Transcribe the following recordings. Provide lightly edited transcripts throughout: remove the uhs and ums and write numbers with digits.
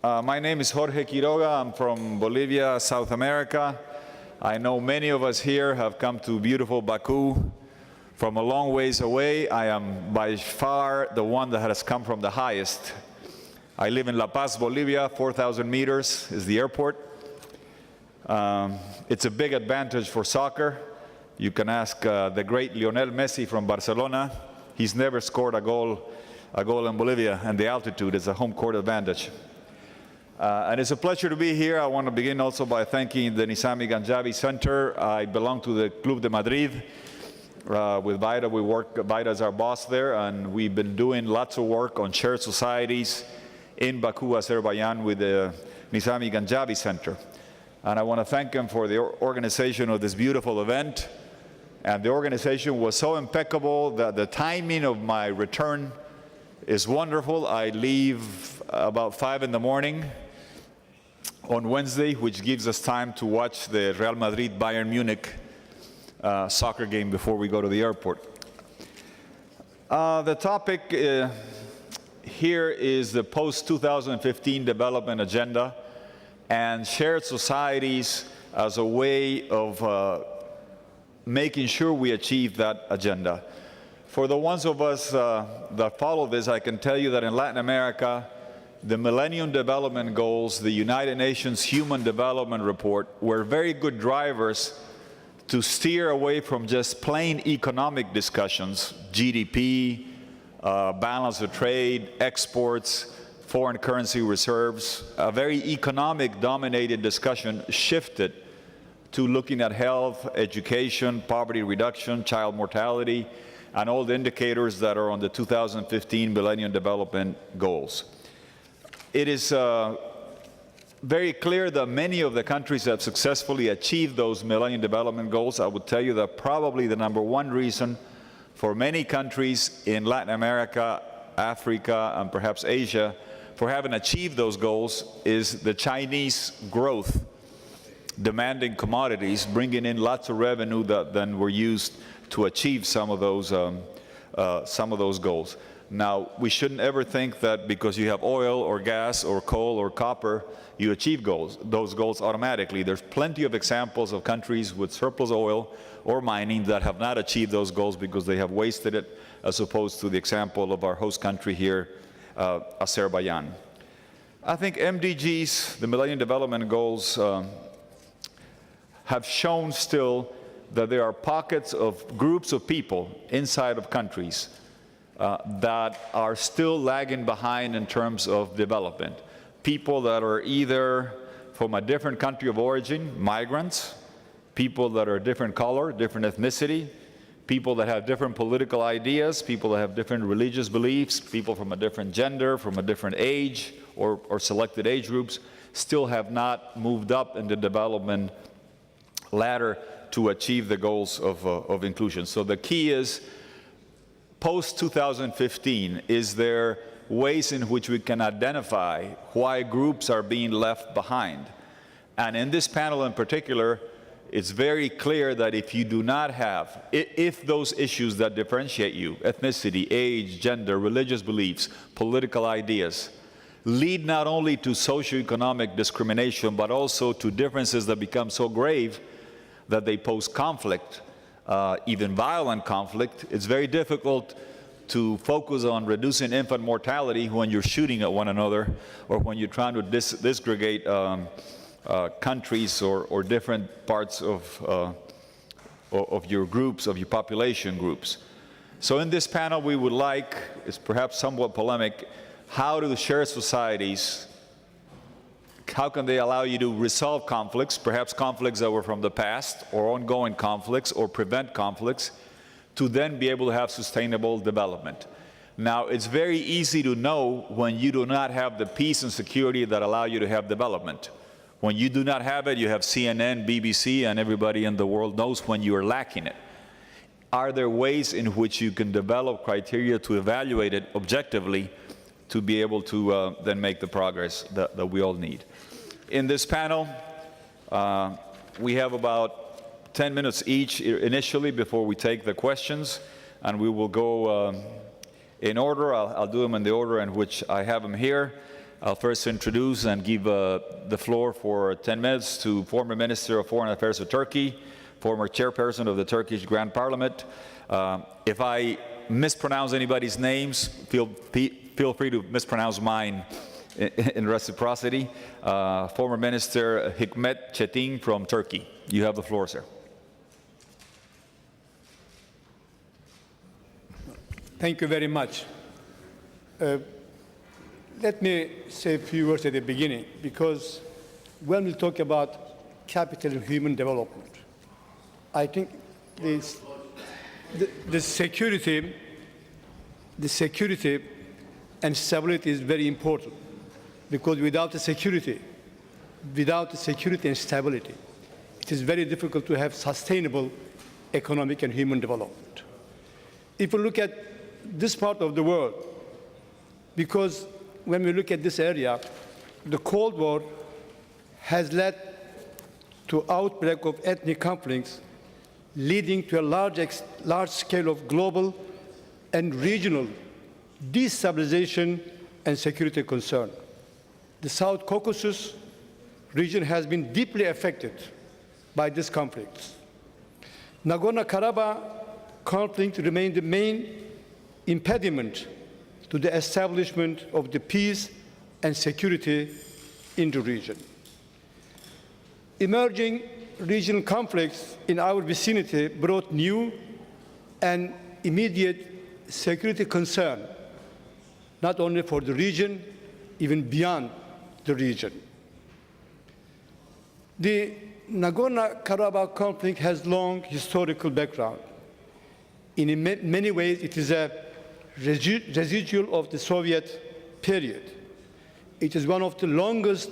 My name is Jorge Quiroga. I'm from Bolivia, South America. I know many of us here have come to beautiful Baku from a long ways away. I am by far the one that has come from the highest. I live in La Paz, Bolivia. 4,000 meters is the airport. It's a big advantage for soccer. You can ask the great Lionel Messi from Barcelona. He's never scored a goal in Bolivia, and the altitude is a home court advantage. And it's a pleasure to be here. I want to begin also by thanking the Nizami Ganjavi Center. I belong to the Club de Madrid. With Vaida, we work, Vaida is our boss there, and we've been doing lots of work on shared societies in Baku, Azerbaijan with the Nizami Ganjavi Center. And I want to thank him for the organization of this beautiful event. And the organization was so impeccable that the timing of my return is wonderful. I leave about 5 in the morning on Wednesday, which gives us time to watch the Real Madrid-Bayern Munich soccer game before we go to the airport. The topic here is the post-2015 development agenda and shared societies as a way of making sure we achieve that agenda. For the ones of us that follow this, I can tell you that in Latin America, the Millennium Development Goals, the United Nations Human Development Report, were very good drivers to steer away from just plain economic discussions, GDP, balance of trade, exports, foreign currency reserves. A very economic-dominated discussion shifted to looking at health, education, poverty reduction, child mortality, and all the indicators that are on the 2015 Millennium Development Goals. It is very clear that many of the countries have successfully achieved those Millennium Development Goals. I would tell you that probably the #1 reason for many countries in Latin America, Africa, and perhaps Asia for having achieved those goals is the Chinese growth, demanding commodities, bringing in lots of revenue that then were used to achieve some of those goals. Now, we shouldn't ever think that because you have oil or gas or coal or copper, you achieve those goals automatically. There's plenty of examples of countries with surplus oil or mining that have not achieved those goals because they have wasted it, as opposed to the example of our host country here, Azerbaijan. I think MDGs, the Millennium Development Goals, have shown still that there are pockets of groups of people inside of countries that are still lagging behind in terms of development. People that are either from a different country of origin, migrants, people that are different color, different ethnicity, people that have different political ideas, people that have different religious beliefs, people from a different gender, from a different age, or selected age groups, still have not moved up in the development ladder to achieve the goals of inclusion. So the key is, post-2015, is there ways in which we can identify why groups are being left behind? And in this panel in particular, it's very clear that if you do not have, if those issues that differentiate you, ethnicity, age, gender, religious beliefs, political ideas, lead not only to socioeconomic discrimination, but also to differences that become so grave that they pose conflict, even violent conflict, it's very difficult to focus on reducing infant mortality when you're shooting at one another, or when you're trying to disgregate countries or different parts of your groups, of your population groups. So in this panel, we would like, it's perhaps somewhat polemic, how do shared societies, how can they allow you to resolve conflicts, perhaps conflicts that were from the past, or ongoing conflicts, or prevent conflicts, to then be able to have sustainable development? Now, it's very easy to know when you do not have the peace and security that allow you to have development. When you do not have it, you have CNN, BBC, and everybody in the world knows when you are lacking it. Are there ways in which you can develop criteria to evaluate it objectively to be able to then make the progress that we all need? In this panel, we have about 10 minutes each initially before we take the questions, and we will go in order. I'll do them in the order in which I have them here. I'll first introduce and give the floor for 10 minutes to former Minister of Foreign Affairs of Turkey, former chairperson of the Turkish Grand Parliament. If I mispronounce anybody's names, feel free to mispronounce mine in reciprocity. Former Minister Hikmet Çetin from Turkey. You have the floor, sir. Thank you very much. Let me say a few words at the beginning, because when we talk about capital and human development, I think the security and stability is very important, because without the security and stability, it is very difficult to have sustainable economic and human development. If you look at this part of the world, because when we look at this area, the Cold War has led to outbreak of ethnic conflicts, leading to a large scale of global and regional destabilization and security concern. The South Caucasus region has been deeply affected by these conflicts. Nagorno-Karabakh conflict remained the main impediment to the establishment of the peace and security in the region. Emerging regional conflicts in our vicinity brought new and immediate security concern, not only for the region, even beyond the region. The Nagorno-Karabakh conflict has long historical background. In many ways, it is a residual of the Soviet period. It is one of the longest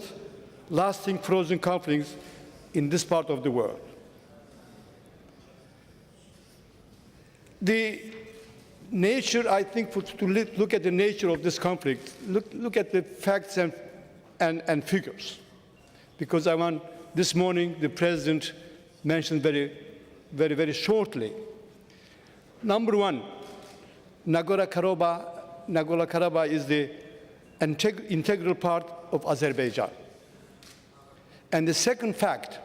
lasting frozen conflicts in this part of the world. The nature, I think, to look at the nature of this conflict, look at the facts and figures. Because this morning, the President mentioned very shortly. Number one, Nagorno-Karabakh is the integral part of Azerbaijan. And the second fact,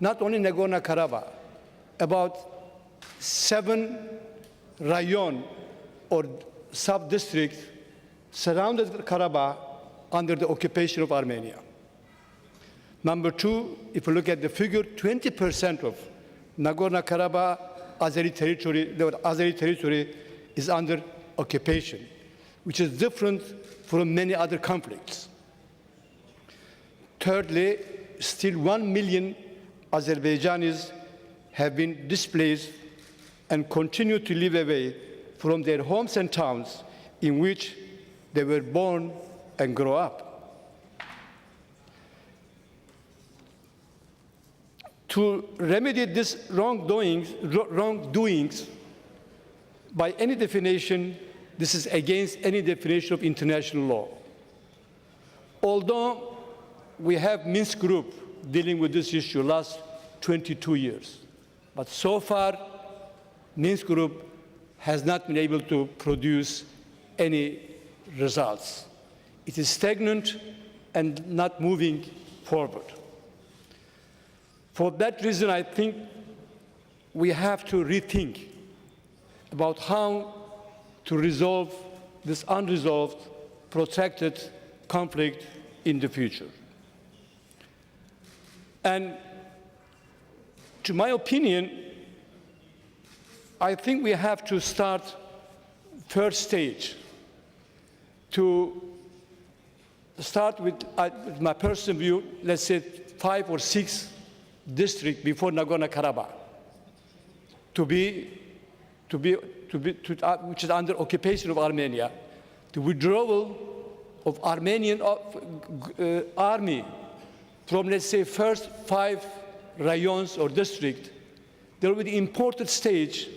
not only Nagorno-Karabakh, about 7 rayon or sub-districts surrounded Karabakh under the occupation of Armenia. Number two, if you look at the figure, 20% of Nagorno-Karabakh Azeri territory is under occupation, which is different from many other conflicts. Thirdly, still 1 million Azerbaijanis have been displaced and continue to live away from their homes and towns in which they were born and grew up. To remedy these wrongdoings, by any definition, this is against any definition of international law. Although we have Minsk Group dealing with this issue last 22 years, but so far, Minsk Group has not been able to produce any results. It is stagnant and not moving forward. For that reason, I think we have to rethink about how to resolve this unresolved, protracted conflict in the future. And to my opinion, I think we have to start first stage to start with my personal view, let's say 5 or 6 districts before Nagorno-Karabakh, which is under occupation of Armenia, the withdrawal of Armenian army from, let's say, first 5 rayons or districts. There will be an important stage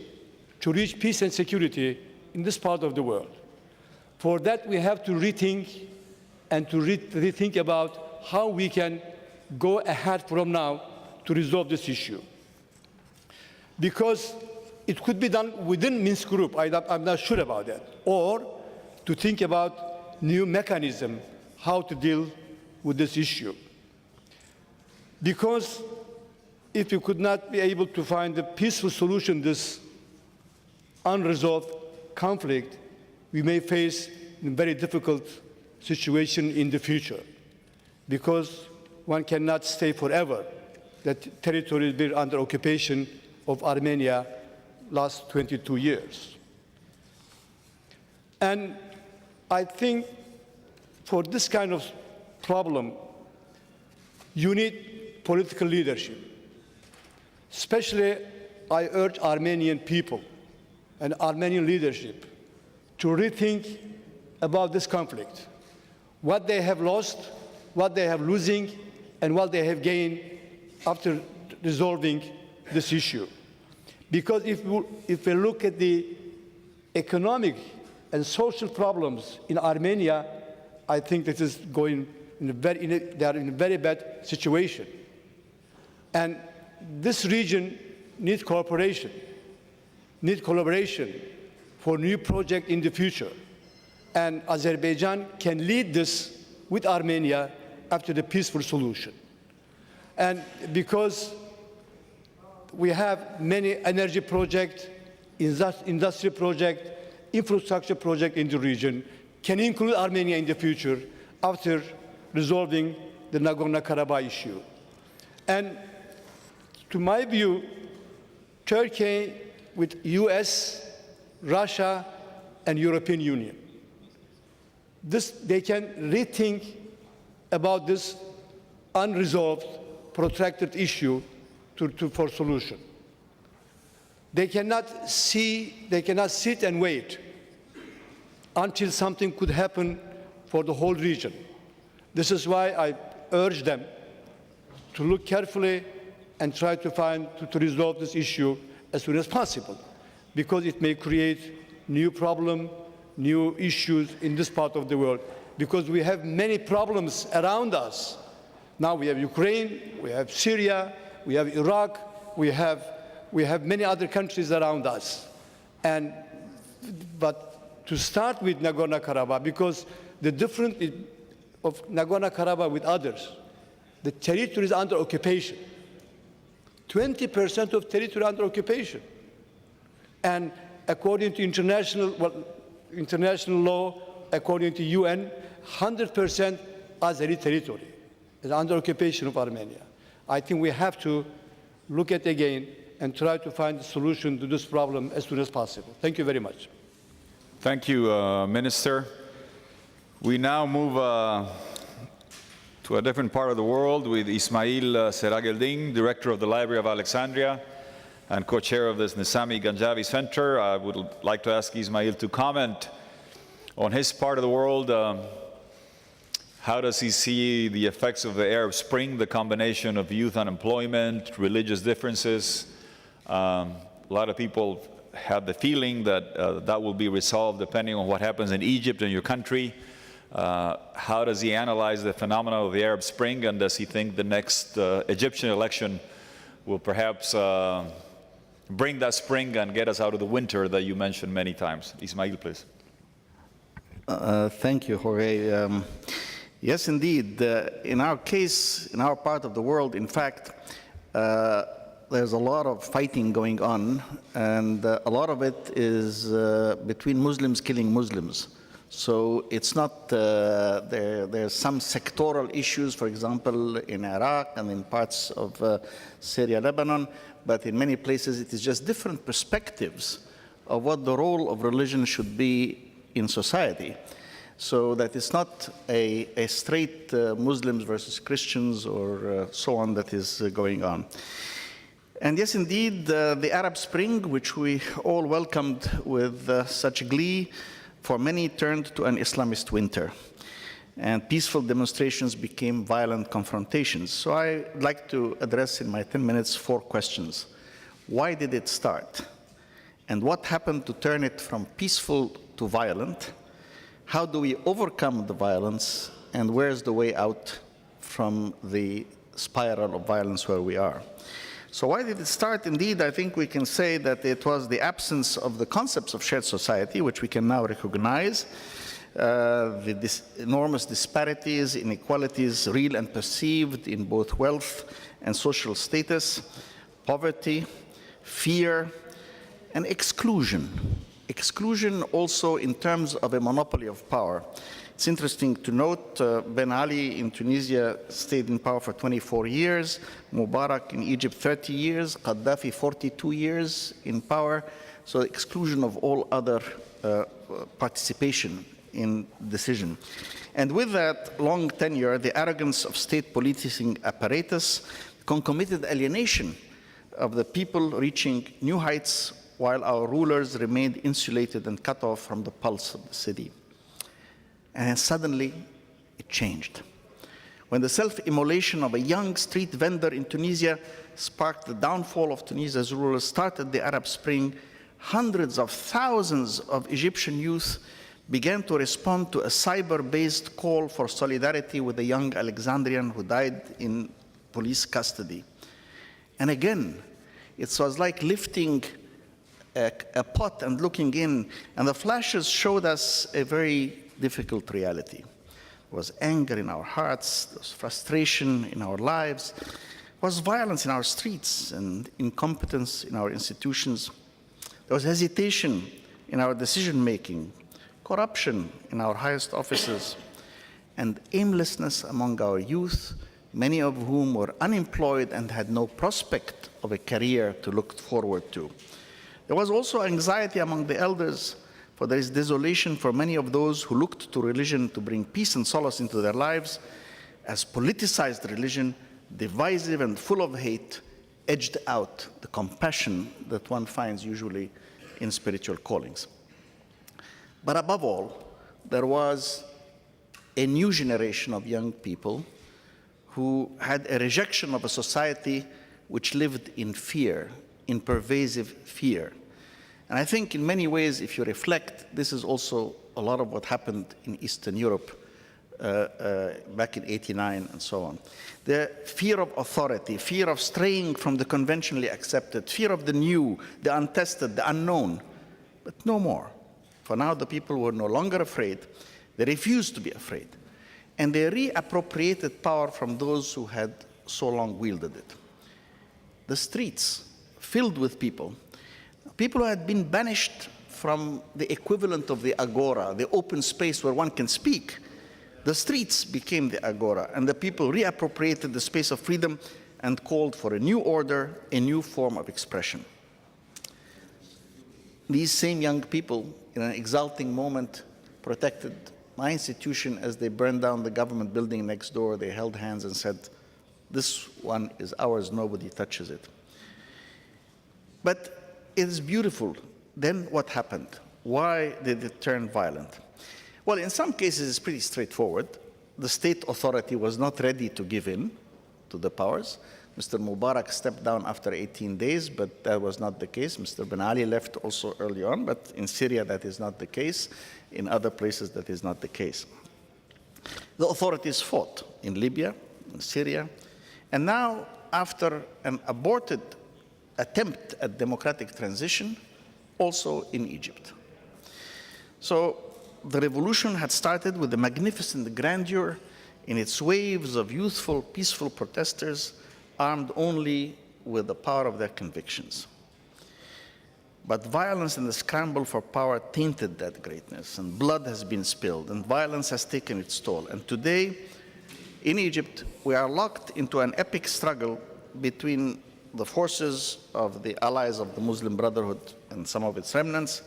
to reach peace and security in this part of the world. For that, we have to rethink and to rethink about how we can go ahead from now to resolve this issue. Because it could be done within Minsk Group, I'm not sure about that, or to think about new mechanism, how to deal with this issue. Because if we could not be able to find a peaceful solution to this unresolved conflict, we may face a very difficult situation in the future, because one cannot stay forever. That territory has been under occupation of Armenia last 22 years. And I think for this kind of problem, you need political leadership. Especially, I urge Armenian people and Armenian leadership to rethink about this conflict, what they have lost, what they have losing, and what they have gained after resolving this issue. Because if we look at the economic and social problems in Armenia, I think this is going they are in a very bad situation. And this region needs cooperation, needs collaboration for new projects in the future. And Azerbaijan can lead this with Armenia after the peaceful solution. And because we have many energy projects, industry projects, infrastructure projects in the region, can include Armenia in the future after resolving the Nagorno-Karabakh issue. And to my view, Turkey with US, Russia, and European Union, they can rethink about this unresolved, protracted issue for solution. They cannot sit and wait until something could happen for the whole region. This is why I urge them to look carefully and try to resolve this issue as soon as possible, because it may create new problems, new issues in this part of the world, because we have many problems around us. Now we have Ukraine, we have Syria, we have Iraq, we have many other countries around us. But to start with Nagorno-Karabakh, because the difference of Nagorno-Karabakh with others, the territory is under occupation. 20% of territory under occupation. And according to international law, according to UN, 100% Azeri territory is under occupation of Armenia. I think we have to look at it again and try to find a solution to this problem as soon as possible. Thank you very much. Thank you, Minister. We now move to a different part of the world with Ismail Serageldin, Director of the Library of Alexandria and co-chair of this Nizami Ganjavi Center. I would like to ask Ismail to comment on his part of the world. How does he see the effects of the Arab Spring, the combination of youth unemployment, religious differences? A lot of people have the feeling that that will be resolved depending on what happens in Egypt and your country. How does he analyze the phenomenon of the Arab Spring, and does he think the next Egyptian election will perhaps bring that spring and get us out of the winter that you mentioned many times? Ismail, please. Thank you, Jorge. Yes, indeed. In our case, in our part of the world, in fact, there's a lot of fighting going on, and a lot of it is between Muslims killing Muslims. So it's not, there's some sectoral issues, for example, in Iraq and in parts of Syria, Lebanon, but in many places it is just different perspectives of what the role of religion should be in society. So that it's not a straight Muslims versus Christians or so on that is going on. And yes, indeed, the Arab Spring, which we all welcomed with such glee, for many turned to an Islamist winter. And peaceful demonstrations became violent confrontations. So I'd like to address in my 10 minutes 4 questions. Why did it start? And what happened to turn it from peaceful to violent? How do we overcome the violence? And where's the way out from the spiral of violence where we are? So why did it start? Indeed, I think we can say that it was the absence of the concepts of shared society, which we can now recognize, enormous disparities, inequalities, real and perceived, in both wealth and social status, poverty, fear, and exclusion. Exclusion also in terms of a monopoly of power. It's interesting to note Ben Ali in Tunisia stayed in power for 24 years, Mubarak in Egypt 30 years, Gaddafi 42 years in power, so exclusion of all other participation in decision. And with that long tenure, the arrogance of state policing apparatus, concomitant alienation of the people reaching new heights while our rulers remained insulated and cut off from the pulse of the city. And then suddenly, it changed. When the self-immolation of a young street vendor in Tunisia sparked the downfall of Tunisia's rulers, started the Arab Spring, hundreds of thousands of Egyptian youth began to respond to a cyber-based call for solidarity with a young Alexandrian who died in police custody. And again, it was like lifting a pot and looking in, and the flashes showed us a very difficult reality. There was anger in our hearts, there was frustration in our lives, there was violence in our streets and incompetence in our institutions. There was hesitation in our decision-making, corruption in our highest offices, and aimlessness among our youth, many of whom were unemployed and had no prospect of a career to look forward to. There was also anxiety among the elders, for there is desolation for many of those who looked to religion to bring peace and solace into their lives, as politicized religion, divisive and full of hate, edged out the compassion that one finds usually in spiritual callings. But above all, there was a new generation of young people who had a rejection of a society which lived in fear, in pervasive fear. And I think in many ways, if you reflect, this is also a lot of what happened in Eastern Europe back in '89 and so on. The fear of authority, fear of straying from the conventionally accepted, fear of the new, the untested, the unknown, but no more. For now, the people were no longer afraid. They refused to be afraid. And they reappropriated power from those who had so long wielded it. The streets filled with people who had been banished from the equivalent of the agora, the open space where one can speak. The streets became the agora, and the people reappropriated the space of freedom and called for a new order, a new form of expression. These same young people, in an exulting moment, protected my institution as they burned down the government building next door. They held hands and said, "This one is ours, nobody touches it." But it is beautiful. Then what happened? Why did it turn violent? Well, in some cases, it's pretty straightforward. The state authority was not ready to give in to the powers. Mr. Mubarak stepped down after 18 days, but that was not the case. Mr. Ben Ali left also early on, but in Syria, that is not the case. In other places, that is not the case. The authorities fought in Libya, in Syria, and now, after an aborted attempt at democratic transition, also in Egypt. So the revolution had started with a magnificent grandeur in its waves of youthful, peaceful protesters armed only with the power of their convictions. But violence and the scramble for power tainted that greatness, and blood has been spilled, and violence has taken its toll. And today, in Egypt, we are locked into an epic struggle between the forces of the allies of the Muslim Brotherhood and some of its remnants,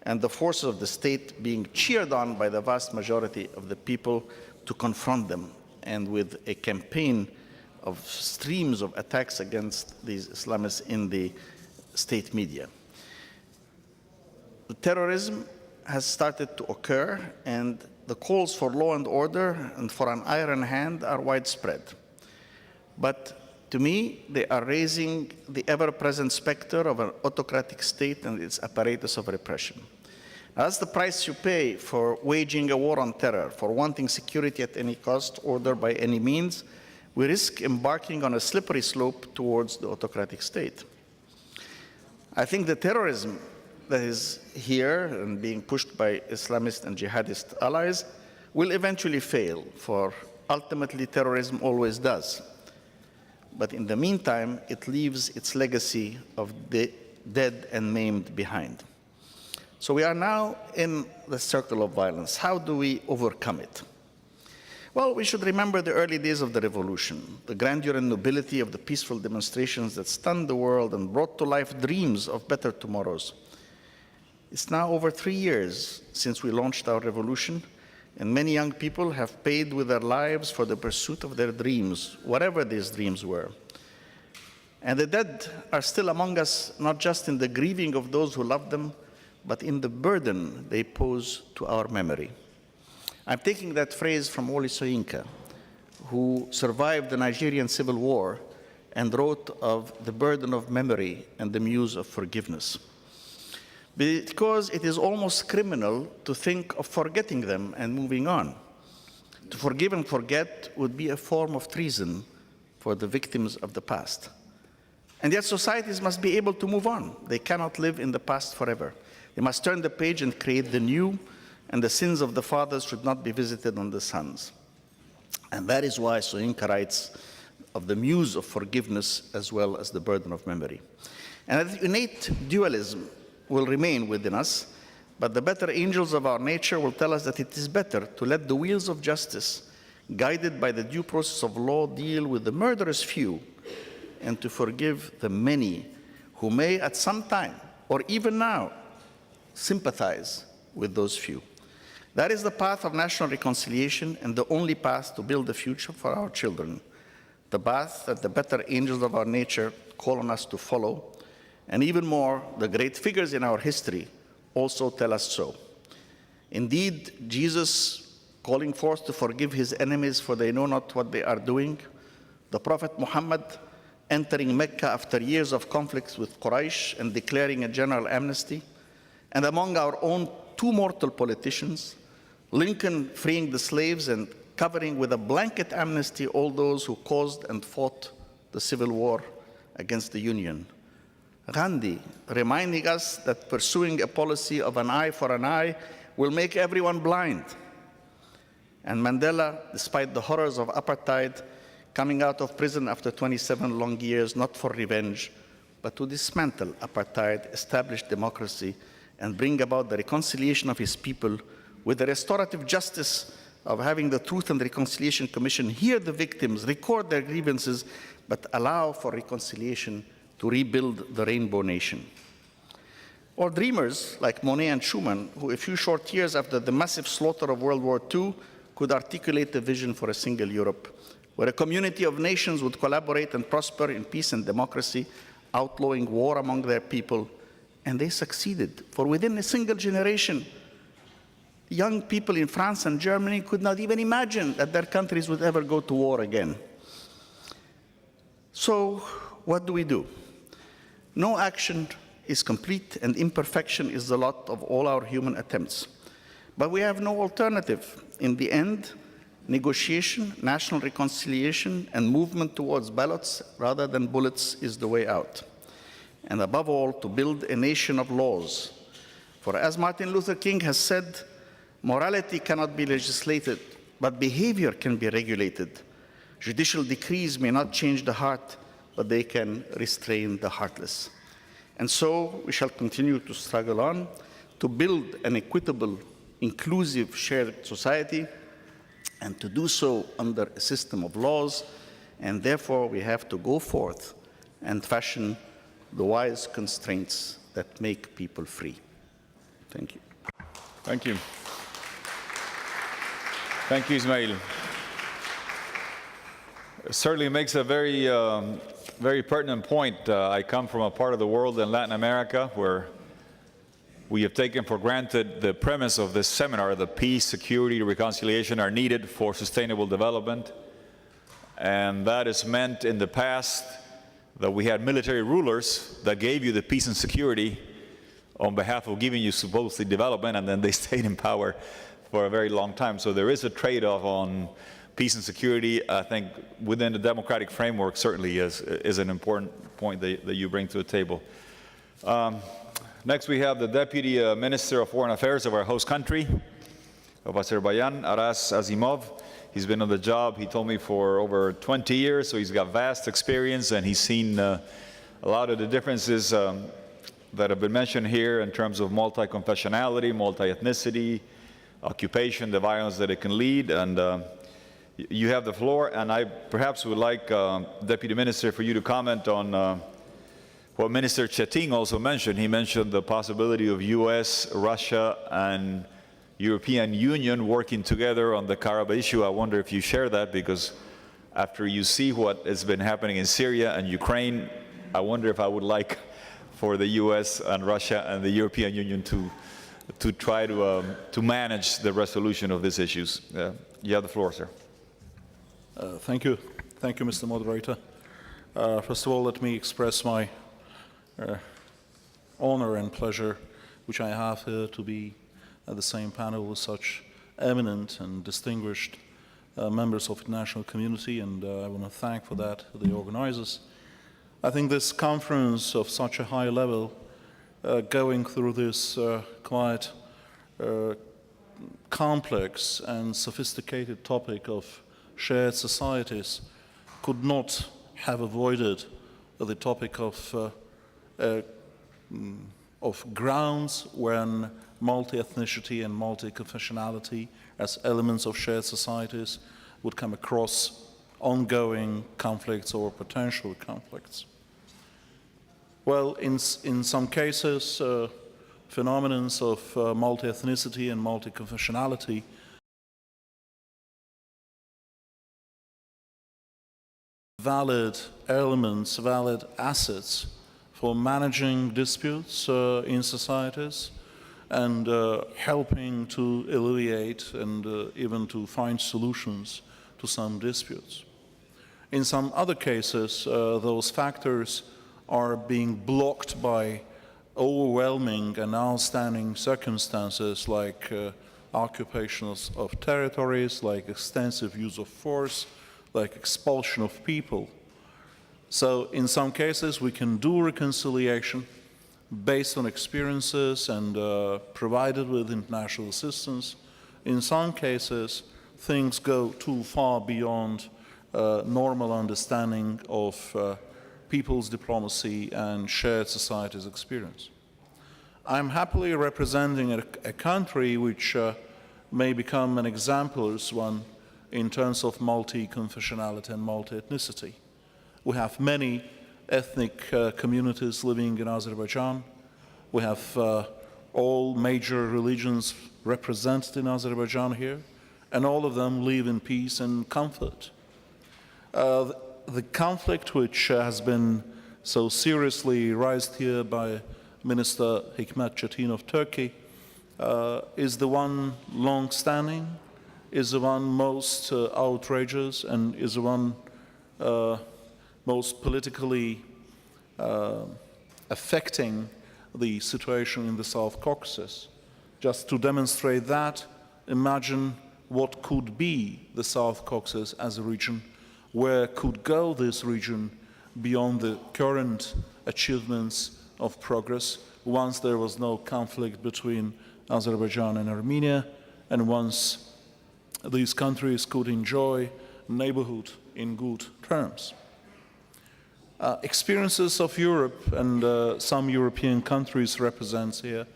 and the forces of the state being cheered on by the vast majority of the people to confront them, and with a campaign of streams of attacks against these Islamists in the state media. The terrorism has started to occur, and the calls for law and order and for an iron hand are widespread. But to me, they are raising the ever-present specter of an autocratic state and its apparatus of repression. That's the price you pay for waging a war on terror, for wanting security at any cost, order by any means. We risk embarking on a slippery slope towards the autocratic state. I think the terrorism that is here and being pushed by Islamist and jihadist allies will eventually fail, for ultimately terrorism always does. But in the meantime, it leaves its legacy of the dead and maimed behind. So we are now in the circle of violence. How do we overcome it? Well, we should remember the early days of the revolution, the grandeur and nobility of the peaceful demonstrations that stunned the world and brought to life dreams of better tomorrows. It's now over 3 years since we launched our revolution, and many young people have paid with their lives for the pursuit of their dreams, whatever these dreams were. And the dead are still among us, not just in the grieving of those who loved them, but in the burden they pose to our memory. I'm taking that phrase from Wole Soyinka, who survived the Nigerian civil war and wrote of the burden of memory and the muse of forgiveness. Because it is almost criminal to think of forgetting them and moving on. To forgive and forget would be a form of treason for the victims of the past. And yet societies must be able to move on. They cannot live in the past forever. They must turn the page and create the new, and the sins of the fathers should not be visited on the sons. And that is why Soyinka writes of the muse of forgiveness as well as the burden of memory. And that innate dualism will remain within us, but the better angels of our nature will tell us that it is better to let the wheels of justice, guided by the due process of law, deal with the murderous few, and to forgive the many who may at some time, or even now, sympathize with those few. That is the path of national reconciliation and the only path to build a future for our children, the path that the better angels of our nature call on us to follow, and even more, the great figures in our history also tell us so. Indeed, Jesus calling forth to forgive his enemies for they know not what they are doing, the Prophet Muhammad entering Mecca after years of conflicts with Quraysh and declaring a general amnesty, and among our own two mortal politicians, Lincoln freeing the slaves and covering with a blanket amnesty all those who caused and fought the Civil War against the Union. Gandhi reminding us that pursuing a policy of an eye for an eye will make everyone blind. And Mandela, despite the horrors of apartheid, coming out of prison after 27 long years, not for revenge, but to dismantle apartheid, establish democracy, and bring about the reconciliation of his people with the restorative justice of having the Truth and Reconciliation Commission hear the victims, record their grievances, but allow for reconciliation to rebuild the Rainbow Nation. Or dreamers like Monet and Schumann, who a few short years after the massive slaughter of World War II could articulate a vision for a single Europe, where a community of nations would collaborate and prosper in peace and democracy, outlawing war among their people. And they succeeded, for within a single generation, young people in France and Germany could not even imagine that their countries would ever go to war again. So, what do we do? No action is complete, and imperfection is the lot of all our human attempts. But we have no alternative. In the end, negotiation, national reconciliation, and movement towards ballots rather than bullets is the way out. And above all, to build a nation of laws. For as Martin Luther King has said, morality cannot be legislated, but behavior can be regulated. Judicial decrees may not change the heart, but they can restrain the heartless. And so we shall continue to struggle on to build an equitable, inclusive, shared society, and to do so under a system of laws. And therefore, we have to go forth and fashion the wise constraints that make people free. Thank you. Thank you. Thank you, Ismail. It certainly makes a very, very pertinent point. I come from a part of the world in Latin America where we have taken for granted the premise of this seminar, that peace, security, reconciliation are needed for sustainable development. And that is meant in the past that we had military rulers that gave you the peace and security on behalf of giving you supposedly development, and then they stayed in power for a very long time. So there is a trade-off on peace and security. I think within the democratic framework certainly is an important point that you bring to the table. Next, we have the Deputy Minister of Foreign Affairs of our host country, of Azerbaijan, Aras Azimov. He's been on the job, he told me, for over 20 years, so he's got vast experience, and he's seen a lot of the differences that have been mentioned here in terms of multi-confessionality, multi-ethnicity, occupation, the violence that it can lead. And you have the floor, and I perhaps would like, Deputy Minister, for you to comment on what Minister Cheting also mentioned. He mentioned the possibility of US, Russia, and European Union working together on the Karabakh issue. I wonder if you share that, because after you see what has been happening in Syria and Ukraine, I wonder if I would like for the US and Russia and the European Union to try to manage the resolution of these issues. You have the floor, sir. Thank you. Thank you, Mr. Moderator. First of all, let me express my honor and pleasure which I have here to be at the same panel with such eminent and distinguished members of the international community, and I want to thank for that the organizers. I think this conference of such a high level, going through this quite complex and sophisticated topic of shared societies, could not have avoided the topic of grounds when multi-ethnicity and multi-confessionality as elements of shared societies would come across ongoing conflicts or potential conflicts. Well, in some cases, phenomena of multi-ethnicity and multi-confessionality valid elements, valid assets for managing disputes in societies and helping to alleviate and even to find solutions to some disputes. In some other cases, those factors are being blocked by overwhelming and outstanding circumstances like occupation of territories, like extensive use of force, like expulsion of people. So in some cases we can do reconciliation based on experiences and provided with international assistance. In some cases things go too far beyond normal understanding of people's diplomacy and shared society's experience. I'm happily representing a country which may become an exemplary one in terms of multi-confessionality and multi-ethnicity. We have many ethnic communities living in Azerbaijan. We have all major religions represented in Azerbaijan here, and all of them live in peace and comfort. The conflict which has been so seriously raised here by Minister Hikmet Çetin of Turkey is the one long-standing, is the one most outrageous, and is the one most politically affecting the situation in the South Caucasus. Just to demonstrate that, imagine what could be the South Caucasus as a region, where could go this region beyond the current achievements of progress once there was no conflict between Azerbaijan and Armenia, and once these countries could enjoy neighborhood in good terms. Experiences of Europe and some European countries represents here.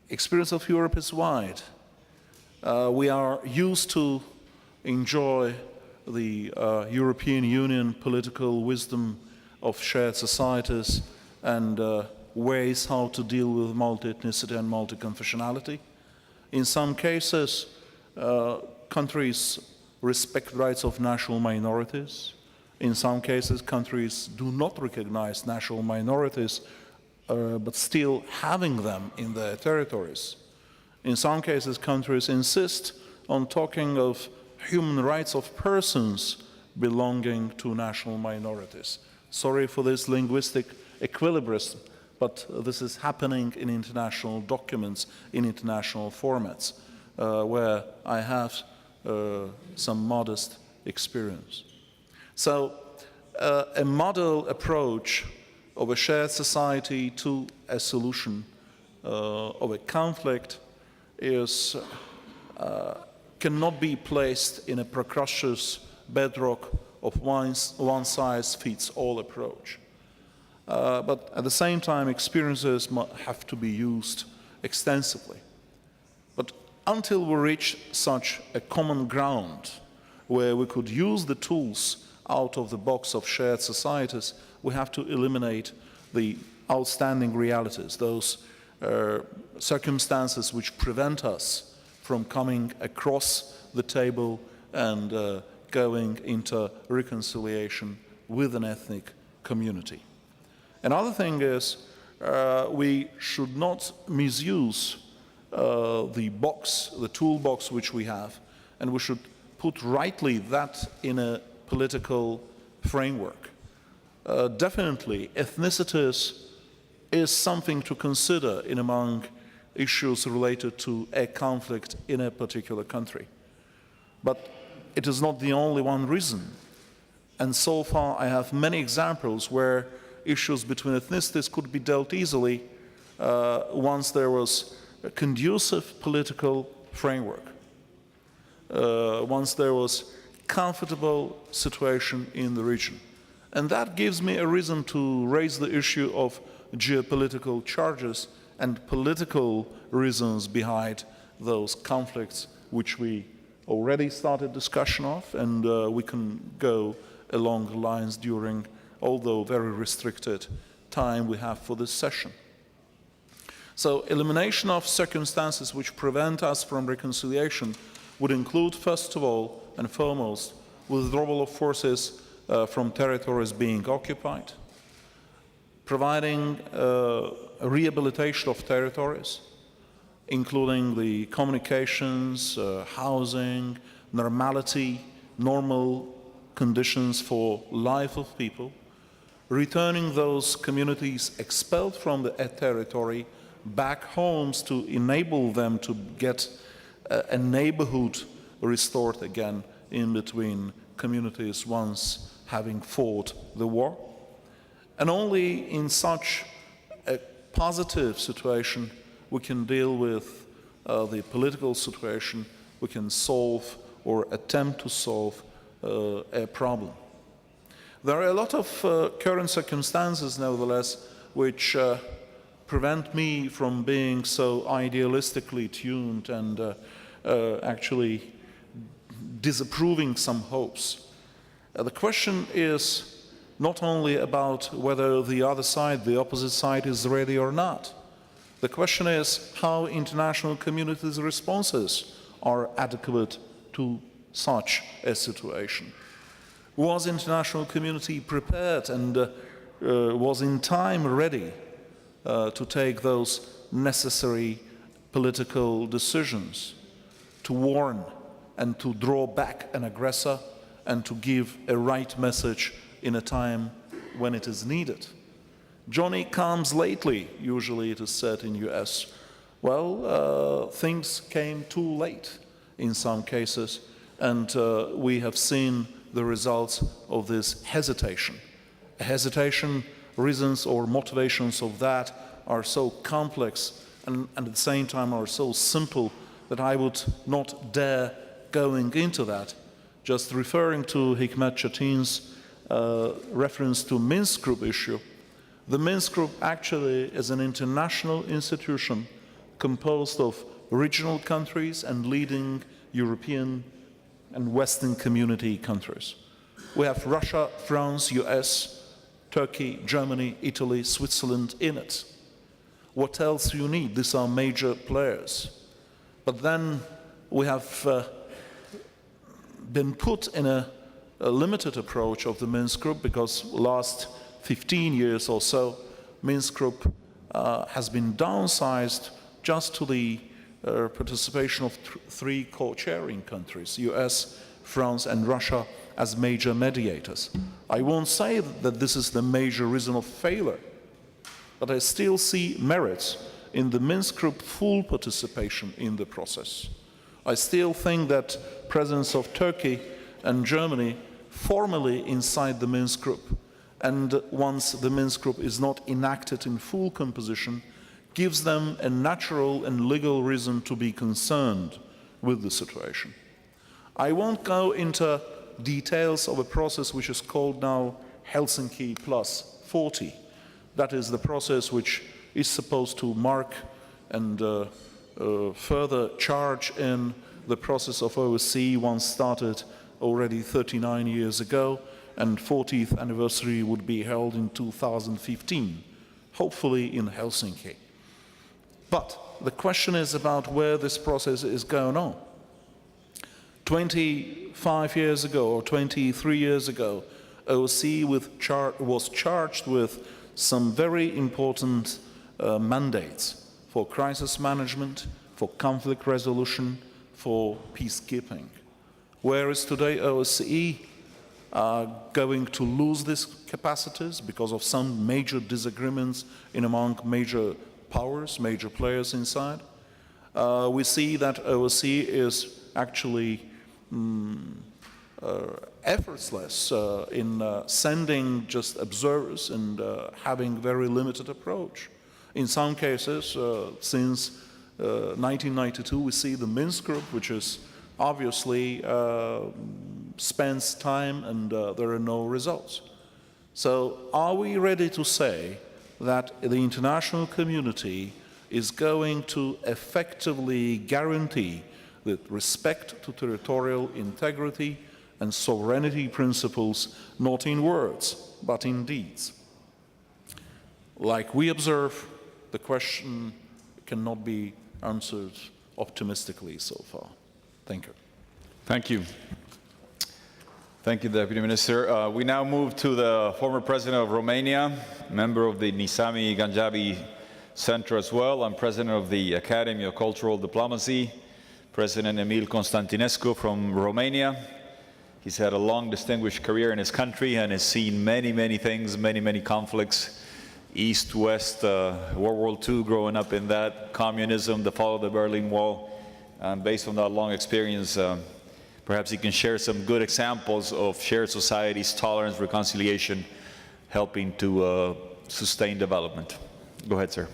Experience of Europe is wide. We are used to enjoy the European Union political wisdom of shared societies and ways how to deal with multi-ethnicity and multi-confessionality. In some cases, countries respect rights of national minorities. In some cases, countries do not recognize national minorities, but still having them in their territories. In some cases, countries insist on talking of human rights of persons belonging to national minorities. Sorry for this linguistic equilibrism, but this is happening in international documents, in international formats, where I have some modest experience. So a model approach of a shared society to a solution of a conflict cannot be placed in a precocious bedrock of one-size-fits-all approach. But at the same time, experiences have to be used extensively. But until we reach such a common ground where we could use the tools out of the box of shared societies, we have to eliminate the outstanding realities, those circumstances which prevent us from coming across the table and going into reconciliation with an ethnic community. Another thing is we should not misuse the toolbox which we have, and we should put rightly that in a political framework. Definitely, ethnicities is something to consider in among issues related to a conflict in a particular country. But it is not the only one reason. And so far, I have many examples where issues between ethnicities could be dealt easily once there was a conducive political framework, once there was comfortable situation in the region. And that gives me a reason to raise the issue of geopolitical charges and political reasons behind those conflicts, which we already started discussion of, and we can go along the lines during, although very restricted, time we have for this session. So elimination of circumstances which prevent us from reconciliation would include, first of all and foremost, withdrawal of forces from territories being occupied, providing rehabilitation of territories, including the communications, housing, normality, normal conditions for life of people, returning those communities expelled from the territory back homes to enable them to get a neighborhood restored again in between communities once having fought the war. And only in such a positive situation we can deal with the political situation, we can solve or attempt to solve a problem. There are a lot of current circumstances, nevertheless, which prevent me from being so idealistically tuned and actually disapproving some hopes. The question is not only about whether the other side, the opposite side, is ready or not. The question is how international communities' responses are adequate to such a situation. Was international community prepared and was in time ready to take those necessary political decisions, to warn and to draw back an aggressor and to give a right message in a time when it is needed? Johnny comes lately, usually it is said in US. Well, things came too late in some cases, and we have seen the results of this hesitation. Hesitation, reasons or motivations of that are so complex and at the same time are so simple that I would not dare going into that. Just referring to Hikmet Çetin's reference to Minsk Group issue, the Minsk Group actually is an international institution composed of regional countries and leading European and Western community countries. We have Russia, France, US, Turkey, Germany, Italy, Switzerland in it. What else do you need? These are major players. But then we have been put in a limited approach of the Minsk Group because last 15 years or so, Minsk Group has been downsized just to the participation of three co-chairing countries, US, France and Russia, as major mediators. I won't say that this is the major reason of failure, but I still see merits in the Minsk Group full participation in the process. I still think that presence of Turkey and Germany formally inside the Minsk Group and once the Minsk Group is not enacted in full composition, gives them a natural and legal reason to be concerned with the situation. I won't go into details of a process which is called now Helsinki plus 40. That is the process which is supposed to mark and further charge in the process of OSCE once started already 39 years ago, and 40th anniversary would be held in 2015, hopefully in Helsinki. But the question is about where this process is going on. 25 years ago or 23 years ago, OSCE was charged with some very important mandates for crisis management, for conflict resolution, for peacekeeping. Whereas today OSCE are going to lose these capacities because of some major disagreements among major powers, major players inside. We see that OSCE is actually effortless in sending just observers and having very limited approach. In some cases, since 1992, we see the Minsk Group, which is obviously spends time and there are no results. So are we ready to say that the international community is going to effectively guarantee the respect to territorial integrity and sovereignty principles, not in words, but in deeds? Like we observe, the question cannot be answered optimistically so far. Thank you. Thank you. Thank you, Deputy Minister. We now move to the former President of Romania, member of the Nizami Ganjavi Center as well, and President of the Academy of Cultural Diplomacy, President Emil Constantinescu from Romania. He's had a long, distinguished career in his country and has seen many, many things, many conflicts, East, West, World War II, growing up in that, communism, the fall of the Berlin Wall. And based on that long experience, perhaps he can share some good examples of shared societies, tolerance, reconciliation, helping to sustain development. Go ahead, sir.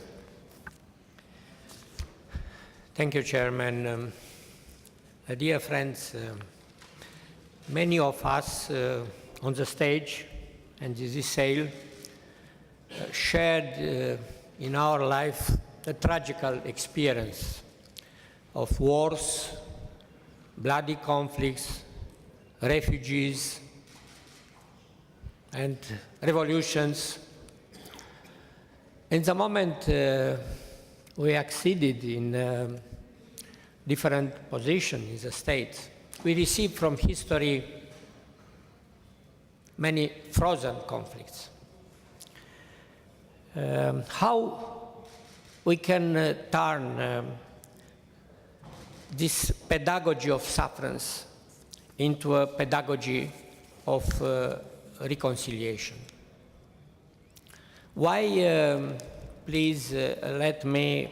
Thank you, Chairman. Dear friends, many of us on the stage and this sale shared in our life the tragical experience of wars, bloody conflicts, refugees, and revolutions. In the moment we acceded in different positions in the state, we received from history many frozen conflicts. How we can turn this pedagogy of sufferance into a pedagogy of reconciliation? Why, please let me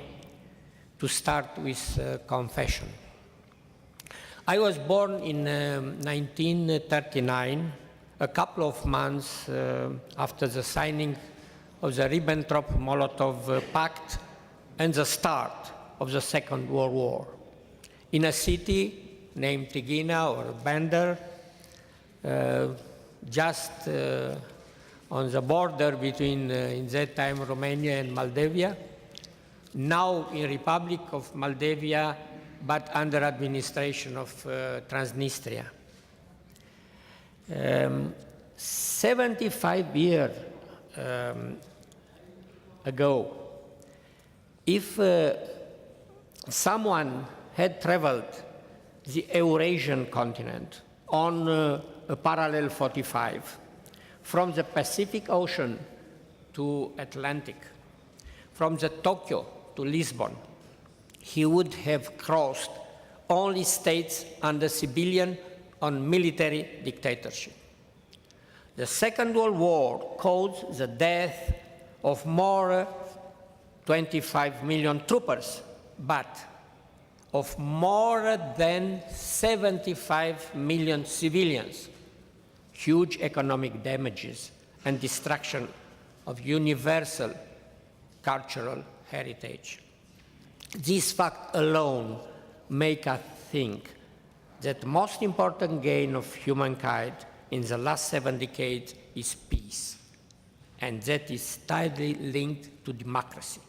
to start with confession. I was born in 1939, a couple of months after the signing of the Ribbentrop-Molotov Pact and the start of the Second World War, in a city named Tighina or Bender, just on the border between, in that time, Romania and Moldavia, now in Republic of Moldavia, but under administration of Transnistria. 75 years ago, if someone had traveled the Eurasian continent on a parallel 45, from the Pacific Ocean to Atlantic, from the Tokyo to Lisbon, he would have crossed only states under civilian or military dictatorship. The Second World War caused the death of more 25 million troopers, but of more than 75 million civilians, huge economic damages, and destruction of universal cultural heritage. This fact alone makes us think that the most important gain of humankind in the last 7 decades is peace, and that is tightly linked to democracy.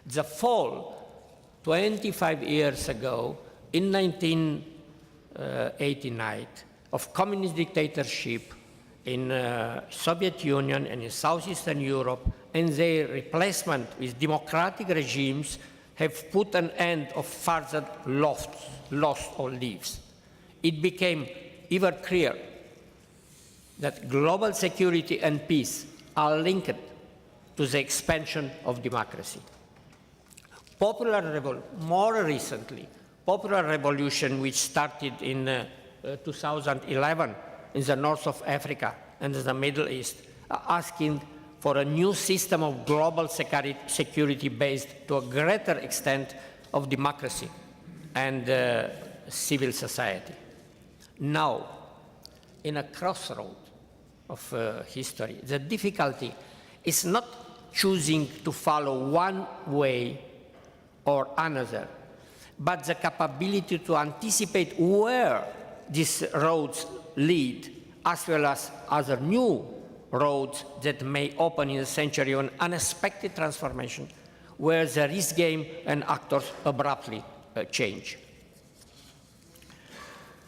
The fall 25 years ago, in 1989, of communist dictatorship in Soviet Union and in Southeastern Europe, and their replacement with democratic regimes have put an end of further lost or lives. It became ever clearer that global security and peace are linked to the expansion of democracy. More recently, popular revolution, which started in 2011 in the north of Africa and the Middle East, are asking for a new system of global security based to a greater extent of democracy and civil society. Now, in a crossroad of history, the difficulty is not choosing to follow one way or another, but the capability to anticipate where these roads lead, as well as other new roads that may open in a century of unexpected transformation, where the risk game and actors abruptly change.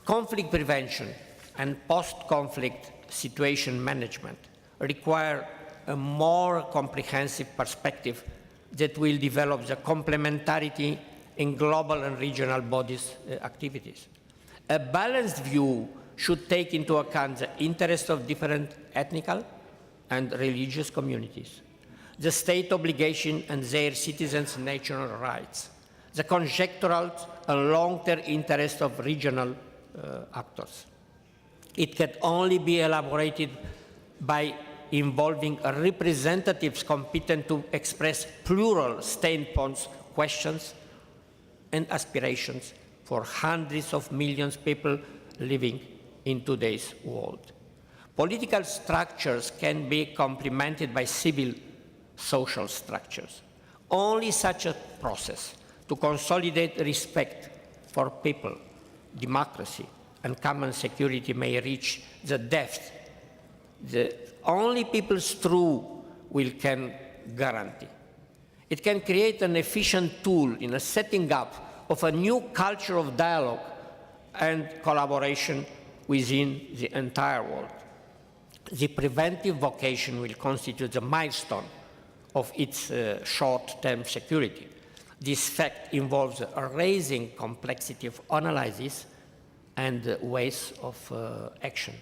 Conflict prevention and post-conflict situation management require a more comprehensive perspective that will develop the complementarity in global and regional bodies' activities. A balanced view should take into account the interests of different ethnic and religious communities, the state obligation and their citizens' natural rights, the conjectural and long-term interests of regional actors. It can only be elaborated by involving representatives competent to express plural standpoints, questions, and aspirations for hundreds of millions of people living in today's world. Political structures can be complemented by civil social structures. Only such a process to consolidate respect for people, democracy, and common security may reach the depth that only people's true will can guarantee. It can create an efficient tool in a setting up of a new culture of dialogue and collaboration within the entire world. The preventive vocation will constitute the milestone of its short-term security. This fact involves raising complexity of analysis and ways of action.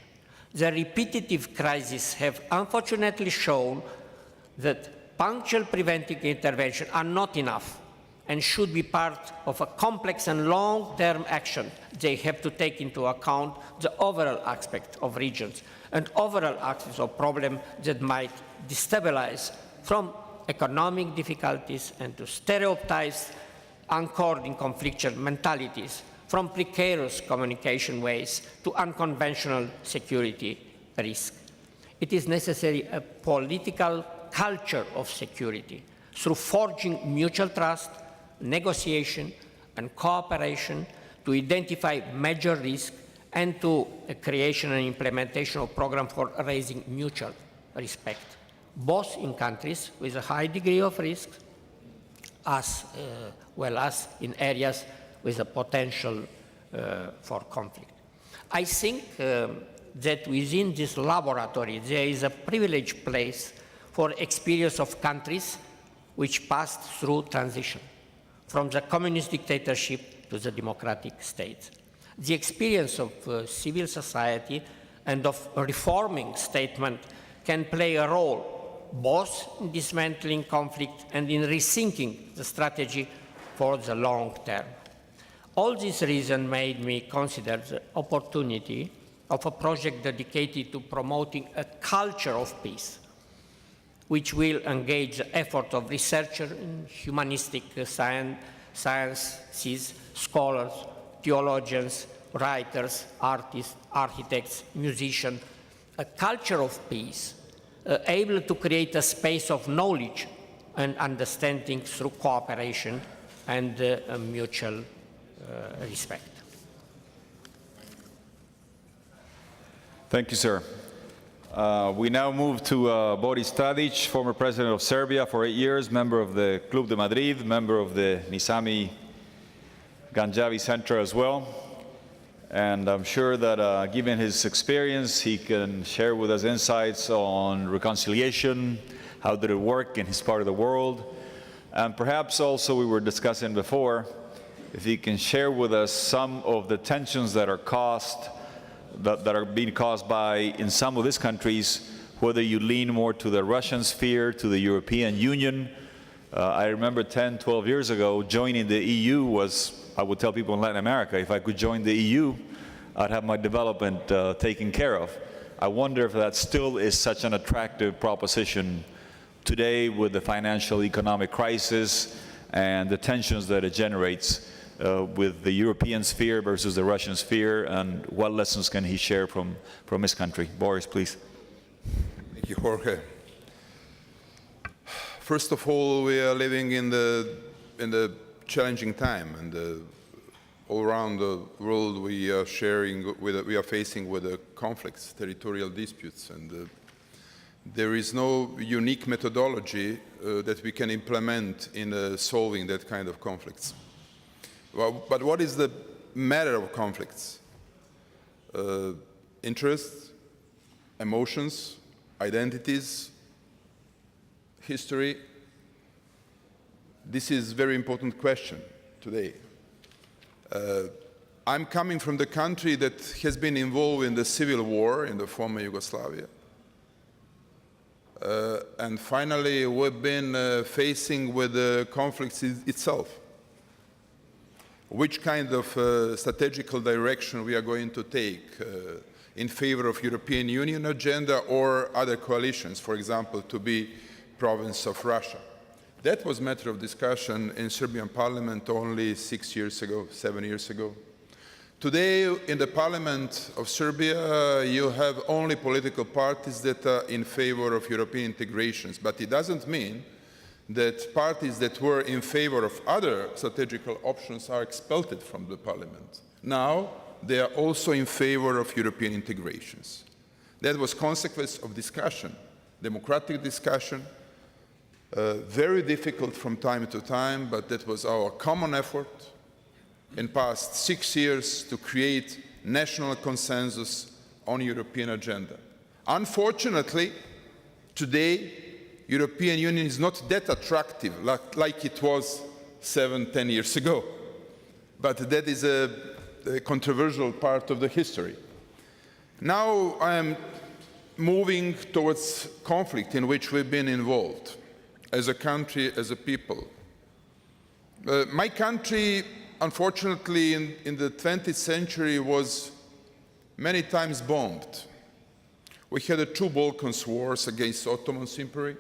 The repetitive crises have unfortunately shown that punctual preventive interventions are not enough and should be part of a complex and long-term action. They have to take into account the overall aspect of regions and overall aspects of problems that might destabilize from economic difficulties and to stereotypes anchored in conflictual mentalities, from precarious communication ways to unconventional security risk. It is necessary a political culture of security through forging mutual trust, negotiation, and cooperation to identify major risks and to a creation and implementation of programs for raising mutual respect, both in countries with a high degree of risk as well as in areas with a potential for conflict. I think that within this laboratory there is a privileged place for experience of countries which passed through transition from the communist dictatorship to the democratic states. The experience of civil society and of reforming statement can play a role both in dismantling conflict and in rethinking the strategy for the long term. All these reasons made me consider the opportunity of a project dedicated to promoting a culture of peace, which will engage the effort of researchers in humanistic sciences, scholars, theologians, writers, artists, architects, musicians, a culture of peace able to create a space of knowledge and understanding through cooperation and mutual respect. Thank you, sir. We now move to Boris Tadic, former president of Serbia for 8 years, member of the Club de Madrid, member of the Nizami Ganjavi Center as well. And I'm sure that given his experience, he can share with us insights on reconciliation, how did it work in his part of the world, and perhaps also we were discussing before, if he can share with us some of the tensions that are being caused by, in some of these countries, whether you lean more to the Russian sphere, to the European Union. I remember 10, 12 years ago, joining the EU was, I would tell people in Latin America, if I could join the EU, I'd have my development taken care of. I wonder if that still is such an attractive proposition today with the financial economic crisis and the tensions that it generates with the European sphere versus the Russian sphere, and what lessons can he share from his country? Boris, please. Thank you, Jorge. First of all, we are living in the challenging time, and all around the world we are facing with the conflicts, territorial disputes, and there is no unique methodology that we can implement in solving that kind of conflicts. Well, but what is the matter of conflicts? Interests, emotions, identities, history. This is a very important question today. I'm coming from the country that has been involved in the civil war in the former Yugoslavia. And finally, we've been facing with the conflicts itself. Which kind of strategical direction we are going to take in favor of European Union agenda or other coalitions, for example, to be province of Russia. That was matter of discussion in Serbian parliament only 7 years ago. Today, in the parliament of Serbia, you have only political parties that are in favor of European integrations, but it doesn't mean that parties that were in favor of other strategical options are expelled from the parliament. Now, they are also in favor of European integrations. That was consequence of discussion, democratic discussion, very difficult from time to time, but that was our common effort in past 6 years to create national consensus on European agenda. Unfortunately, today, European Union is not that attractive like it was 7-10 years ago. But that is a controversial part of the history. Now I am moving towards conflict in which we've been involved as a country, as a people. My country, unfortunately, in the 20th century was many times bombed. We had 2 Balkans wars against Ottoman Empire.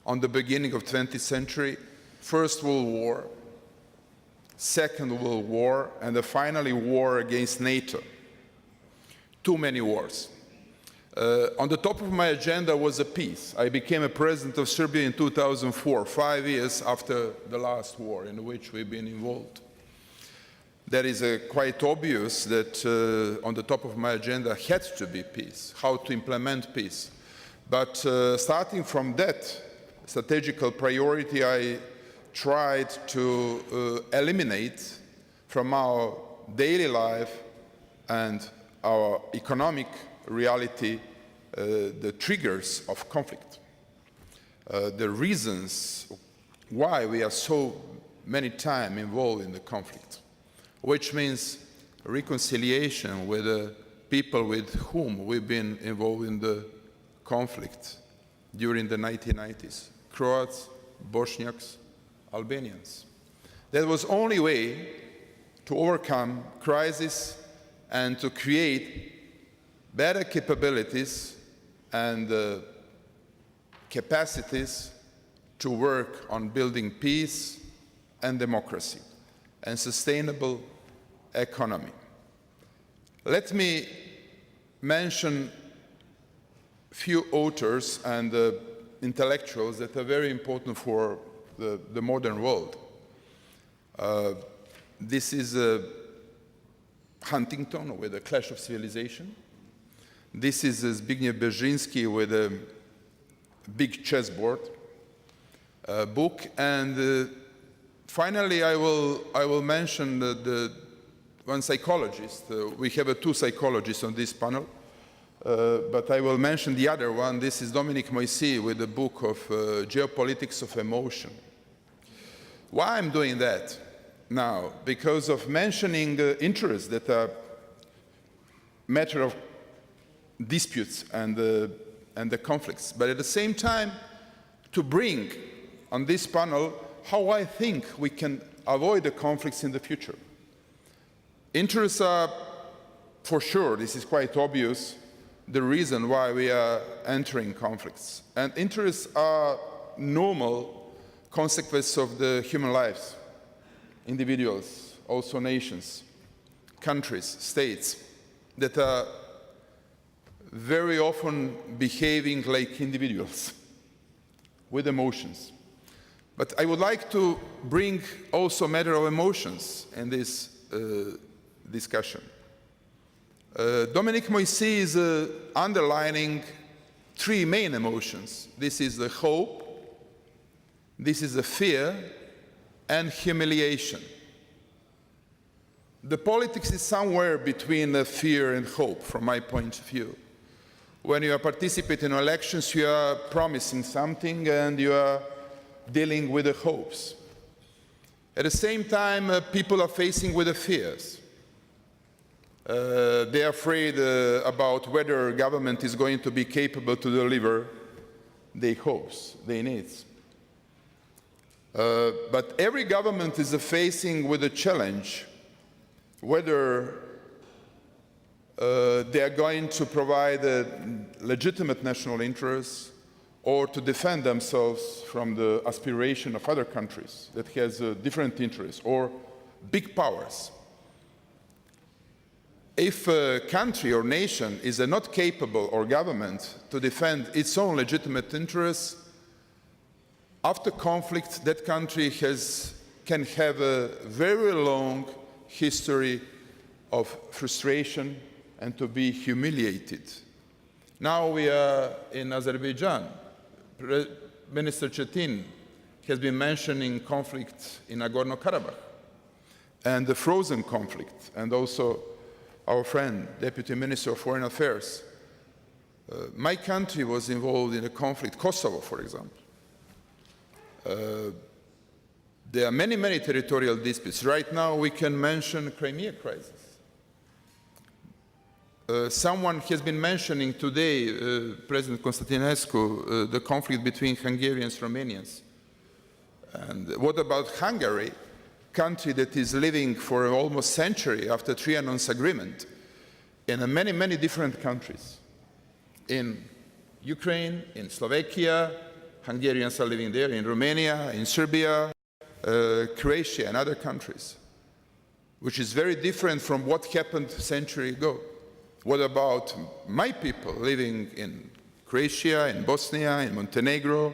On the beginning of 20th century, First World War, Second World War, and the finally war against NATO. Too many wars. On the top of my agenda was a peace. I became a president of Serbia in 2004, 5 years after the last war in which we've been involved. That is quite obvious that on the top of my agenda had to be peace, how to implement peace. But starting from that strategical priority, I tried to eliminate from our daily life and our economic reality the triggers of conflict, the reasons why we are so many times involved in the conflict, which means reconciliation with the people with whom we've been involved in the conflict during the 1990s. Croats, Bosniaks, Albanians. That was the only way to overcome crisis and to create better capabilities and capacities to work on building peace and democracy and sustainable economy. Let me mention few authors and intellectuals that are very important for the modern world. This is Huntington with A Clash of Civilization. This is Zbigniew Brzezinski with a big chessboard book. And finally, I will mention one psychologist. We have two psychologists on this panel, but I will mention the other one. This is Dominic Moissy with the book of Geopolitics of Emotion. Why I'm doing that now? Because of mentioning interests that are matter of disputes and the conflicts, but at the same time to bring on this panel how I think we can avoid the conflicts in the future. Interests are, for sure, this is quite obvious, the reason why we are entering conflicts. And interests are normal consequences of the human lives, individuals, also nations, countries, states, that are very often behaving like individuals with emotions. But I would like to bring also a matter of emotions in this discussion. Dominic Moissy is underlining three main emotions. This is the hope, this is the fear, and humiliation. The politics is somewhere between the fear and hope, from my point of view. When you are participating in elections, you are promising something and you are dealing with the hopes. At the same time, people are facing with the fears. They are afraid about whether government is going to be capable to deliver their hopes, their needs. But every government is facing with a challenge whether they are going to provide legitimate national interests or to defend themselves from the aspiration of other countries that has different interests or big powers. If a country or nation is not capable, or government, to defend its own legitimate interests, after conflict, that country can have a very long history of frustration and to be humiliated. Now we are in Azerbaijan. Minister Chetin has been mentioning conflict in Nagorno-Karabakh and the frozen conflict, and also our friend, Deputy Minister of Foreign Affairs. My country was involved in a conflict, Kosovo, for example. There are many, many territorial disputes. Right now, we can mention Crimea crisis. Someone has been mentioning today, President Constantinescu, the conflict between Hungarians and Romanians. And what about Hungary, country that is living for almost a century after Trianon's agreement in many, many different countries? In Ukraine, in Slovakia, Hungarians are living there, in Romania, in Serbia, Croatia, and other countries, which is very different from what happened a century ago. What about my people living in Croatia, in Bosnia, in Montenegro,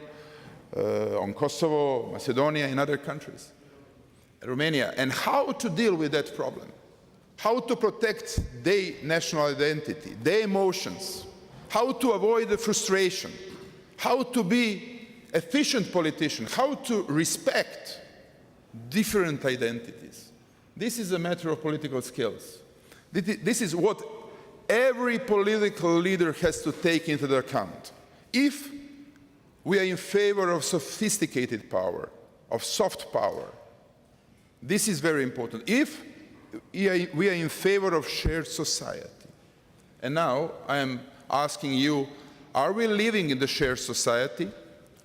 on Kosovo, Macedonia, and other countries, Romania? And how to deal with that problem? How to protect their national identity, their emotions? How to avoid the frustration? How to be efficient politician? How to respect different identities? This is a matter of political skills. This is what every political leader has to take into account. If we are in favor of sophisticated power, of soft power, this is very important. If we are in favor of shared society. And now I am asking you, are we living in the shared society,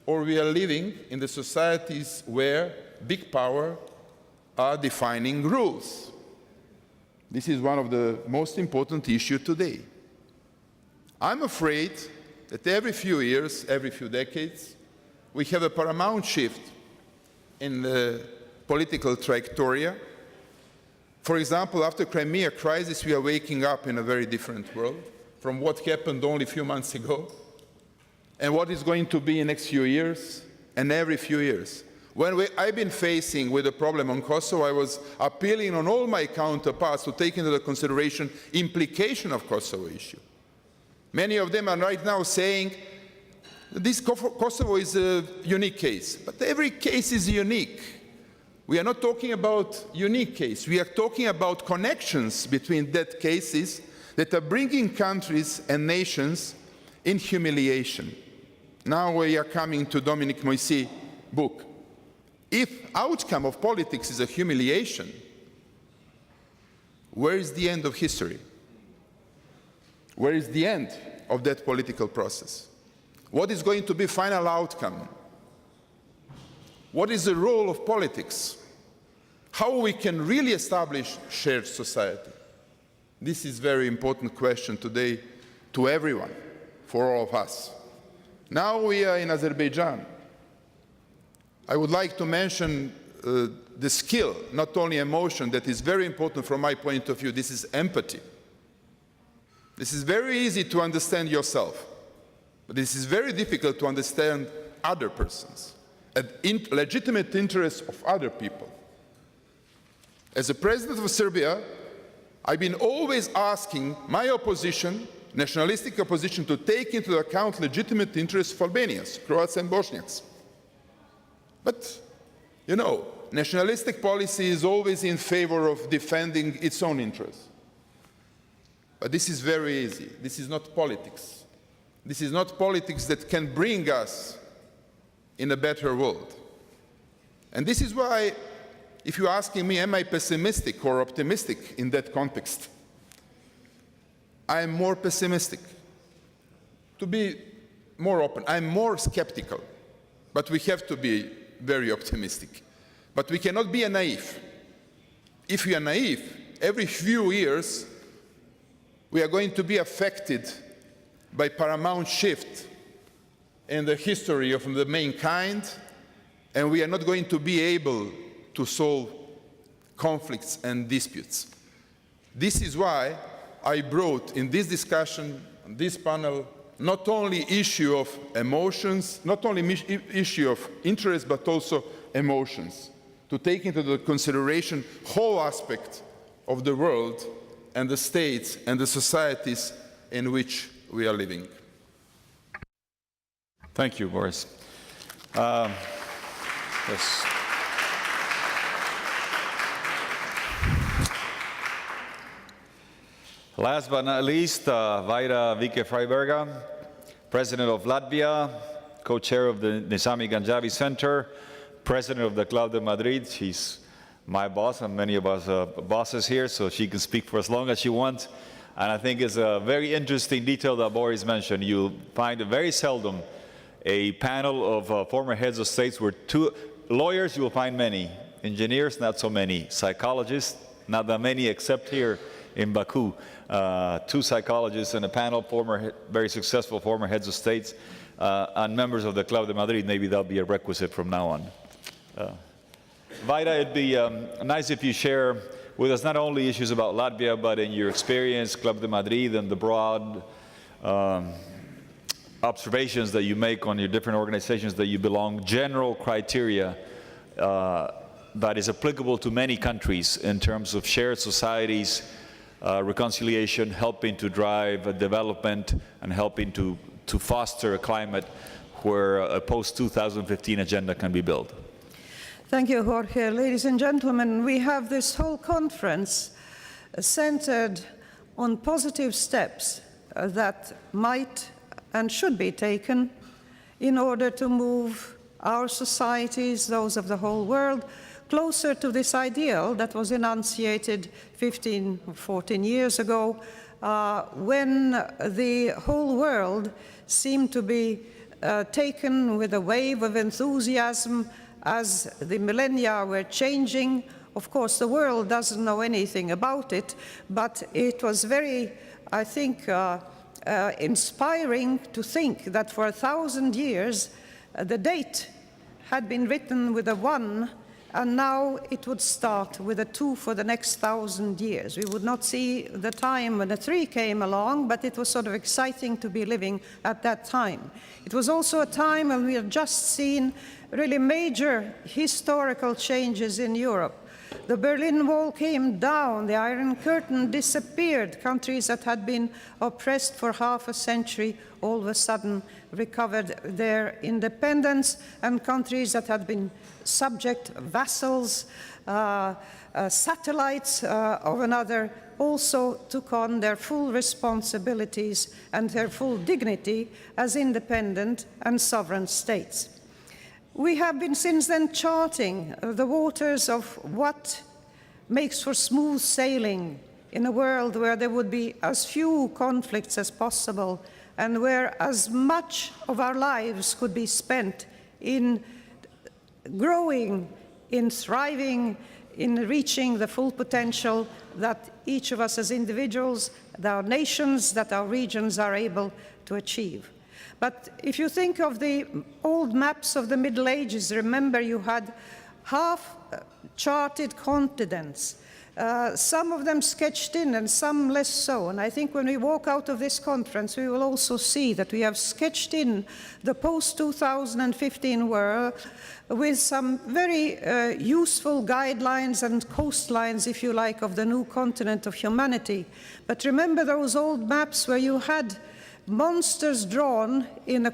or we are living in the societies where big power are defining rules? This is one of the most important issues today. I'm afraid that every few years, every few decades, we have a paramount shift in the political trajectory. For example, after Crimea crisis, we are waking up in a very different world from what happened only a few months ago. and what is going to be in the next few years and every few years. When I've been facing with the problem on Kosovo, I was appealing on all my counterparts to take into consideration implication of Kosovo issue. Many of them are right now saying this Kosovo is a unique case, but every case is unique. We are not talking about unique case. We are talking about connections between that cases that are bringing countries and nations in humiliation. Now we are coming to Dominic Moissy's book. If outcome of politics is a humiliation, where is the end of history? Where is the end of that political process? What is going to be final outcome? What is the role of politics? How we can really establish shared society? This is a very important question today to everyone, for all of us. Now we are in Azerbaijan. I would like to mention the skill, not only emotion, that is very important from my point of view. This is empathy. This is very easy to understand yourself, but this is very difficult to understand other persons, legitimate interests of other people. As the president of Serbia, I've been always asking my opposition, nationalistic opposition, to take into account legitimate interests of Albanians, Croats and Bosniaks. But, you know, nationalistic policy is always in favor of defending its own interests. But this is very easy. This is not politics. This is not politics that can bring us in a better world. And this is why, if you're asking me, am I pessimistic or optimistic in that context? I am more pessimistic. To be more open, I'm more skeptical. But we have to be very optimistic. But we cannot be naive. If we are naive, every few years we are going to be affected by paramount shift in the history of the mankind, and we are not going to be able to solve conflicts and disputes. This is why I brought in this discussion, this panel, not only issue of emotions, not only issue of interest, but also emotions, to take into the consideration whole aspect of the world and the states and the societies in which we are living. Thank you, Boris. Yes. Last but not least, Vaida Vike-Freiberga, President of Latvia, co-chair of the Nizami Ganjavi Center, President of the Club de Madrid. She's my boss and many of us bosses here, so she can speak for as long as she wants. And I think it's a very interesting detail that Boris mentioned. You'll find very seldom a panel of former heads of states where two lawyers, you will find many. Engineers, not so many. Psychologists, not that many, except here in Baku. Two psychologists in a panel, very successful former heads of states, and members of the Club de Madrid. Maybe that'll be a requisite from now on. Vaida, it'd be nice if you share with us not only issues about Latvia, but in your experience, Club de Madrid, and the broad observations that you make on your different organizations that you belong, general criteria that is applicable to many countries in terms of shared societies, reconciliation, helping to drive development, and helping to foster a climate where a post-2015 agenda can be built. Thank you, Jorge. Ladies and gentlemen, we have this whole conference centered on positive steps that might and should be taken in order to move our societies, those of the whole world, closer to this ideal that was enunciated 15 or 14 years ago when the whole world seemed to be taken with a wave of enthusiasm as the millennia were changing. Of course, the world doesn't know anything about it, but it was very, I think, inspiring to think that for 1,000 years the date had been written with a 1 and now it would start with a 2 for the next 1,000 years. We would not see the time when a 3 came along, but it was sort of exciting to be living at that time. It was also a time when we had just seen really major historical changes in Europe. The Berlin Wall came down, the Iron Curtain disappeared. Countries that had been oppressed for half a century all of a sudden recovered their independence, and countries that had been subject vassals, satellites of another, also took on their full responsibilities and their full dignity as independent and sovereign states. We have been since then charting the waters of what makes for smooth sailing in a world where there would be as few conflicts as possible and where as much of our lives could be spent in growing, in thriving, in reaching the full potential that each of us as individuals, that our nations, that our regions are able to achieve. But if you think of the old maps of the Middle Ages, remember you had half-charted continents, some of them sketched in and some less so. And I think when we walk out of this conference, we will also see that we have sketched in the post-2015 world with some very useful guidelines and coastlines, if you like, of the new continent of humanity. But remember those old maps where you had monsters drawn in the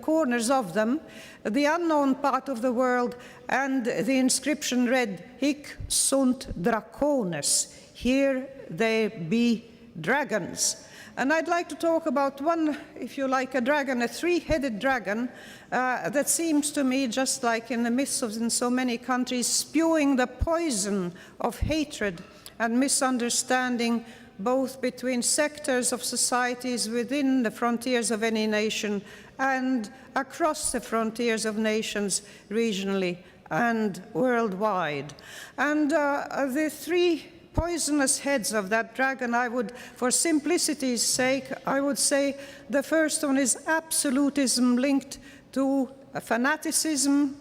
corners of them, the unknown part of the world, and the inscription read, Hic sunt dracones, here they be dragons. And I'd like to talk about one, if you like, a dragon, a three-headed dragon, that seems to me, just like in the myths of in so many countries, spewing the poison of hatred and misunderstanding both between sectors of societies within the frontiers of any nation and across the frontiers of nations regionally and worldwide. And the three poisonous heads of that dragon, I would, for simplicity's sake, I would say the first one is absolutism linked to fanaticism.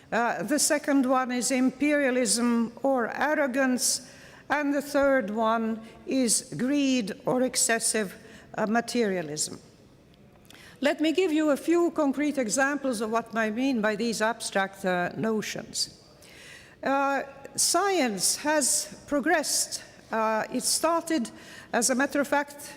The second one is imperialism or arrogance. And the third one is greed or excessive materialism. Let me give you a few concrete examples of what I mean by these abstract notions. Science has progressed. It started, as a matter of fact,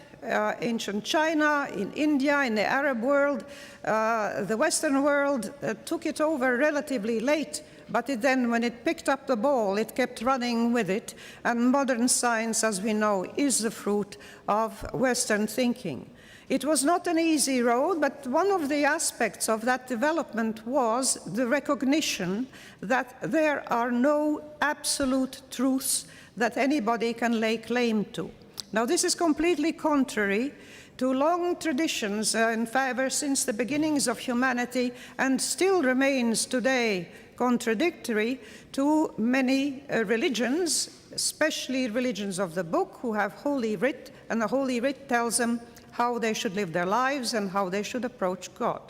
ancient China, in India, in the Arab world. The Western world took it over relatively late, but then when it picked up the ball, it kept running with it. And modern science, as we know, is the fruit of Western thinking. It was not an easy road, but one of the aspects of that development was the recognition that there are no absolute truths that anybody can lay claim to. Now, this is completely contrary to long traditions, in fact, ever since the beginnings of humanity, and still remains today contradictory to many religions, especially religions of the book, who have Holy Writ, and the Holy Writ tells them how they should live their lives and how they should approach God.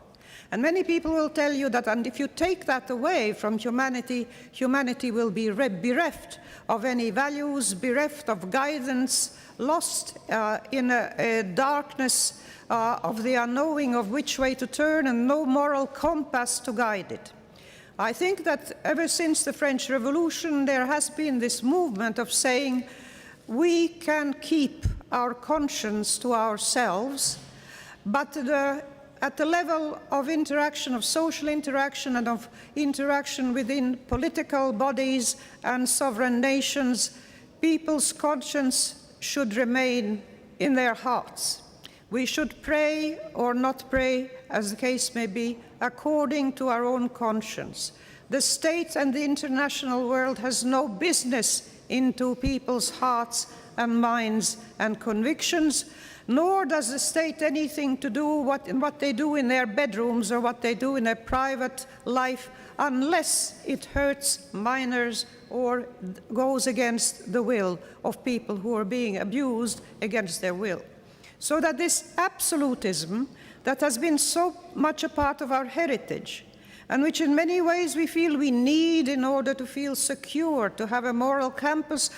And many people will tell you that, and if you take that away from humanity, humanity will be bereft of any values, bereft of guidance, lost in a darkness of the unknowing of which way to turn, and no moral compass to guide it. I think that ever since the French Revolution, there has been this movement of saying we can keep our conscience to ourselves, but at the level of interaction, of social interaction and of interaction within political bodies and sovereign nations, people's conscience should remain in their hearts. We should pray or not pray, as the case may be, according to our own conscience. The state and the international world has no business into people's hearts and minds and convictions, nor does the state anything to do what they do in their bedrooms or what they do in their private life, unless it hurts minors or goes against the will of people who are being abused against their will. So that this absolutism that has been so much a part of our heritage and which in many ways we feel we need in order to feel secure, to have a moral compass,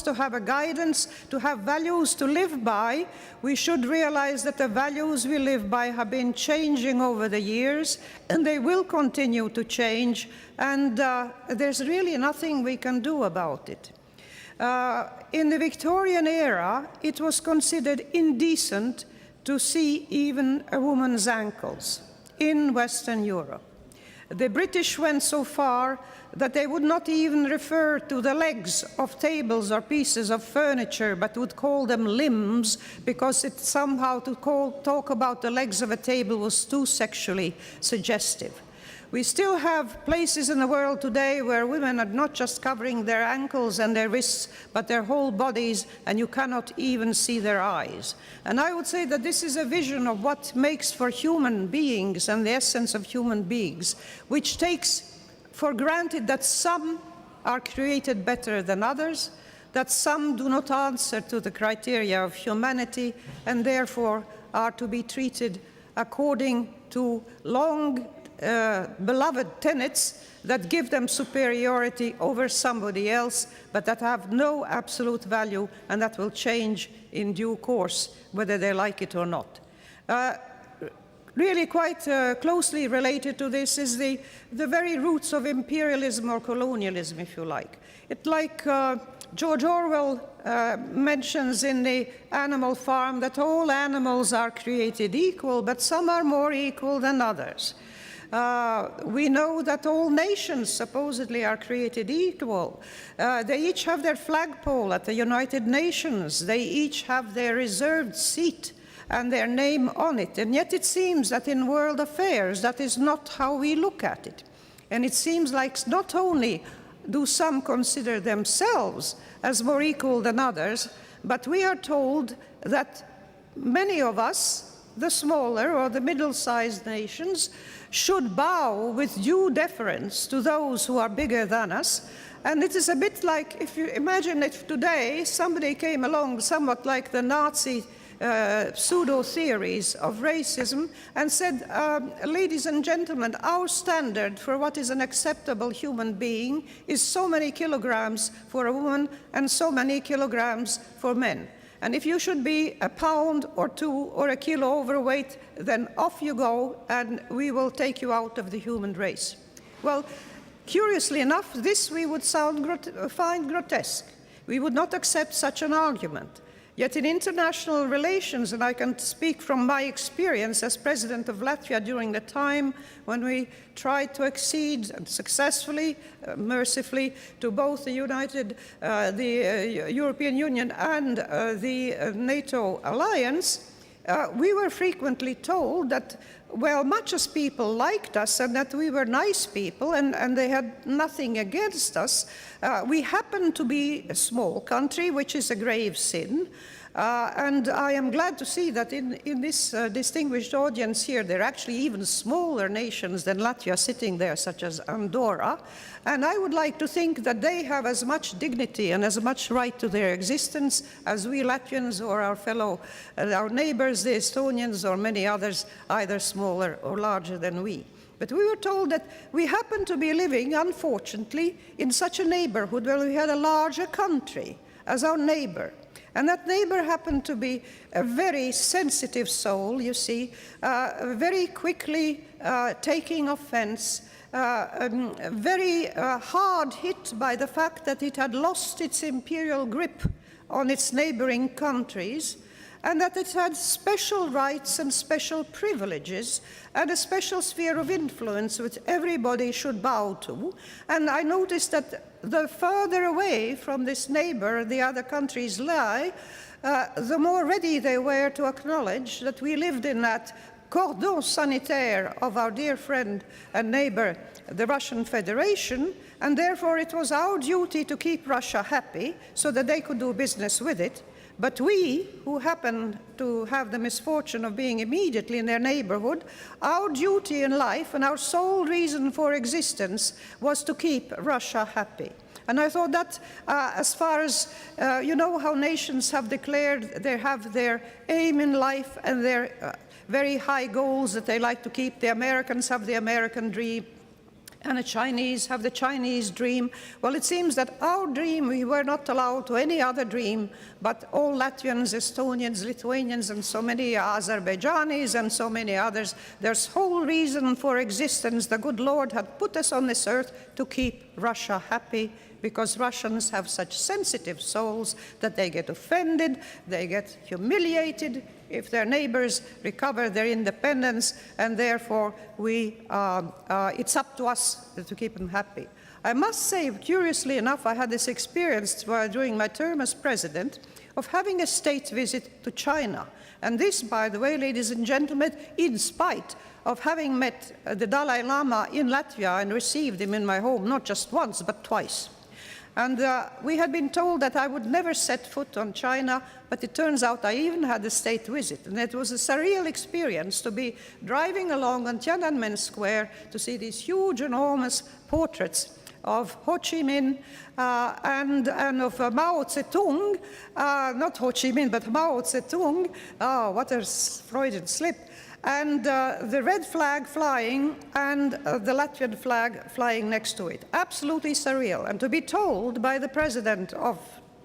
to have a guidance, to have values to live by, we should realize that the values we live by have been changing over the years, and they will continue to change, and there's really nothing we can do about it. In the Victorian era, it was considered indecent to see even a woman's ankles in Western Europe. The British went so far that they would not even refer to the legs of tables or pieces of furniture, but would call them limbs, because it somehow talk about the legs of a table was too sexually suggestive. We still have places in the world today where women are not just covering their ankles and their wrists, but their whole bodies, and you cannot even see their eyes. And I would say that this is a vision of what makes for human beings and the essence of human beings, which takes for granted that some are created better than others, that some do not answer to the criteria of humanity, and therefore are to be treated according to long beloved tenets that give them superiority over somebody else, but that have no absolute value, and that will change in due course, whether they like it or not. Really quite closely related to this is the very roots of imperialism or colonialism, if you like. It's like George Orwell mentions in The Animal Farm that all animals are created equal, but some are more equal than others. We know that all nations supposedly are created equal. They each have their flagpole at the United Nations. They each have their reserved seat and their name on it. And yet it seems that in world affairs, that is not how we look at it. And it seems like not only do some consider themselves as more equal than others, but we are told that many of us, the smaller or the middle-sized nations, should bow with due deference to those who are bigger than us. And it is a bit like, if you imagine if today somebody came along somewhat like the Nazi pseudo-theories of racism and said, ladies and gentlemen, our standard for what is an acceptable human being is so many kilograms for a woman and so many kilograms for men. And if you should be a pound or 2 or a kilo overweight, then off you go, and we will take you out of the human race. Well, curiously enough, this we would find grotesque. We would not accept such an argument. Yet in international relations, and I can speak from my experience as president of Latvia during the time when we tried to accede and successfully, mercifully, to both the European Union and the NATO alliance, we were frequently told that, well, much as people liked us and that we were nice people and they had nothing against us, we happened to be a small country, which is a grave sin. And I am glad to see that in this distinguished audience here, there are actually even smaller nations than Latvia sitting there, such as Andorra. And I would like to think that they have as much dignity and as much right to their existence as we Latvians or our neighbors, the Estonians, or many others, either smaller or larger than we. But we were told that we happen to be living, unfortunately, in such a neighborhood where we had a larger country as our neighbor. And that neighbor happened to be a very sensitive soul, you see, very quickly taking offense, very hard hit by the fact that it had lost its imperial grip on its neighboring countries, and that it had special rights and special privileges and a special sphere of influence which everybody should bow to. And I noticed that the further away from this neighbor the other countries lie, the more ready they were to acknowledge that we lived in that cordon sanitaire of our dear friend and neighbor, the Russian Federation, and therefore it was our duty to keep Russia happy so that they could do business with it. But we, who happened to have the misfortune of being immediately in their neighborhood, our duty in life and our sole reason for existence was to keep Russia happy. And I thought that as far as, you know how nations have declared they have their aim in life and their very high goals that they like to keep. The Americans have the American dream. and the Chinese have the Chinese dream. Well, it seems that our dream, we were not allowed to any other dream, but all Latvians, Estonians, Lithuanians, and so many Azerbaijanis, and so many others, there's whole reason for existence. The good Lord had put us on this earth to keep Russia happy, because Russians have such sensitive souls that they get offended, they get humiliated if their neighbors recover their independence, and therefore it's up to us to keep them happy. I must say, curiously enough, I had this experience during my term as president of having a state visit to China. And this, by the way, ladies and gentlemen, in spite of having met the Dalai Lama in Latvia and received him in my home, not just once, but twice. And we had been told that I would never set foot on China, but it turns out I even had a state visit. And it was a surreal experience to be driving along on Tiananmen Square to see these huge, enormous portraits of Ho Chi Minh and of Mao Zedong, not Ho Chi Minh, but Mao Zedong. Oh, what a Freudian slip. And the red flag flying and the Latvian flag flying next to it. Absolutely surreal. And to be told by the president of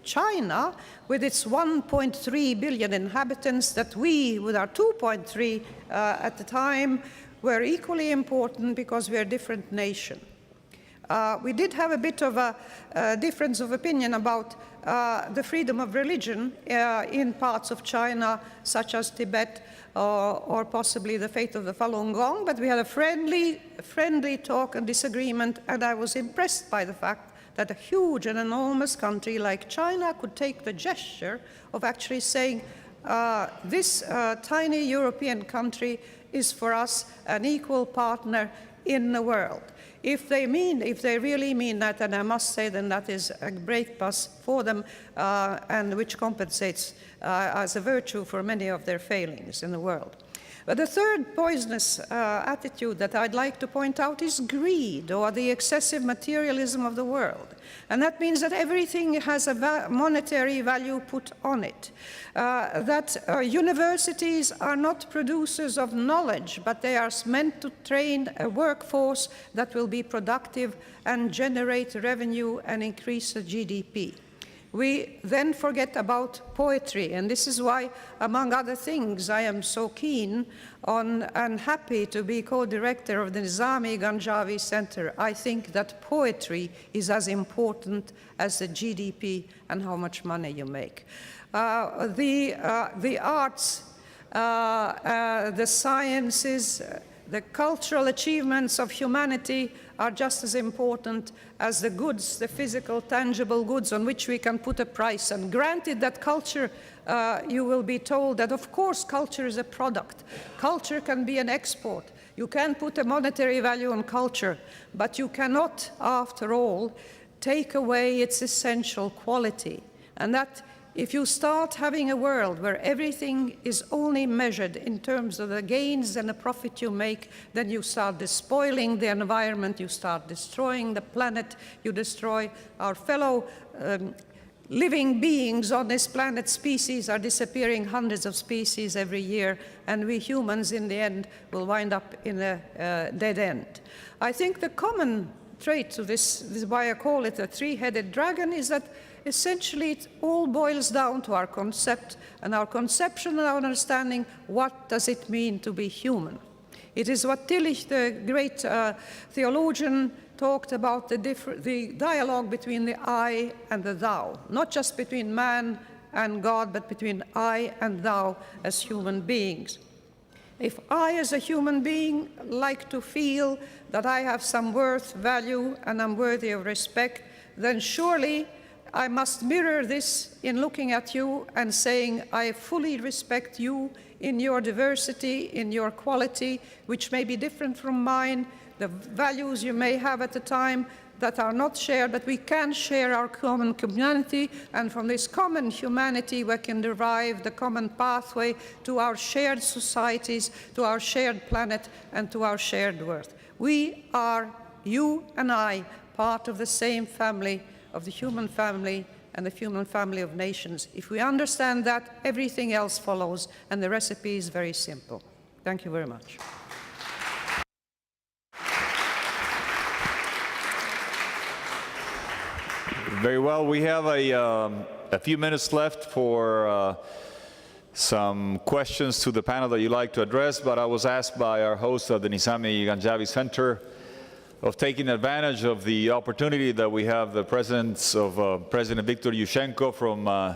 China, with its 1.3 billion inhabitants, that we, with our 2.3 at the time, were equally important because we're a different nation. We did have a bit of a difference of opinion about the freedom of religion in parts of China, such as Tibet, or possibly the fate of the Falun Gong, but we had a friendly talk and disagreement, and I was impressed by the fact that a huge and enormous country like China could take the gesture of actually saying, this tiny European country is for us an equal partner in the world. If they really mean that, and I must say then that is a great plus for them, and which compensates as a virtue for many of their failings in the world. But the third poisonous attitude that I'd like to point out is greed, or the excessive materialism of the world. And that means that everything has a monetary value put on it. That universities are not producers of knowledge, but they are meant to train a workforce that will be productive and generate revenue and increase the GDP. We then forget about poetry, and this is why, among other things, I am so keen on and happy to be co-director of the Nizami Ganjavi Center. I think that poetry is as important as the GDP and how much money you make. The arts, the sciences, the cultural achievements of humanity are just as important as the goods, the physical, tangible goods on which we can put a price. And granted that culture, you will be told that, of course, culture is a product. Culture can be an export. You can put a monetary value on culture, but you cannot, after all, take away its essential quality. And that if you start having a world where everything is only measured in terms of the gains and the profit you make, then you start despoiling the environment, you start destroying the planet, you destroy our fellow living beings on this planet. Species are disappearing, hundreds of species every year, and we humans in the end will wind up in a dead end. I think the common trait to this is why I call it a three-headed dragon, is that essentially it all boils down to our concept and our conception and our understanding, what does it mean to be human? It is what Tillich, the great theologian, talked about, the dialogue between the I and the thou, not just between man and God, but between I and thou as human beings. If I, as a human being, like to feel that I have some worth, value, and I'm worthy of respect, then surely I must mirror this in looking at you and saying, I fully respect you in your diversity, in your quality, which may be different from mine, the values you may have at the time that are not shared, but we can share our common humanity, and from this common humanity we can derive the common pathway to our shared societies, to our shared planet, and to our shared worth. We are, you and I, part of the same family, of the human family and the human family of nations. If we understand that, everything else follows, and the recipe is very simple. Thank you very much. Very well. We have a few minutes left for some questions to the panel that you'd like to address, but I was asked by our host of the Nizami Ganjavi Center of taking advantage of the opportunity that we have the presence of President Viktor Yushchenko from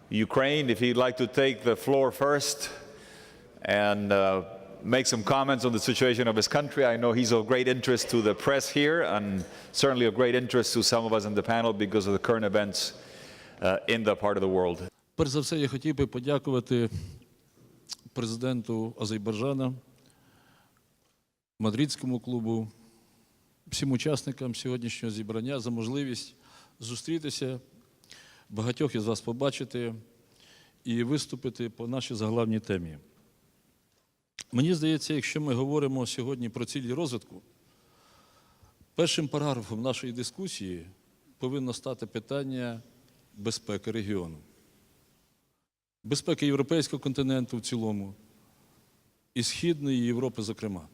Ukraine, if he'd like to take the floor first and make some comments on the situation of his country. I know he's of great interest to the press here and certainly of great interest to some of us in the panel because of the current events in that part of the world. Перш за все, я хотів би подякувати президенту Азербайджану, Мадридському клубу, всім учасникам сьогоднішнього зібрання за можливість зустрітися, багатьох із вас побачити і виступити по нашій заглавній темі. Мені здається, якщо ми говоримо сьогодні про цілі розвитку, першим параграфом нашої дискусії повинно стати питання безпеки регіону. Безпеки європейського континенту в цілому і Східної Європи, зокрема.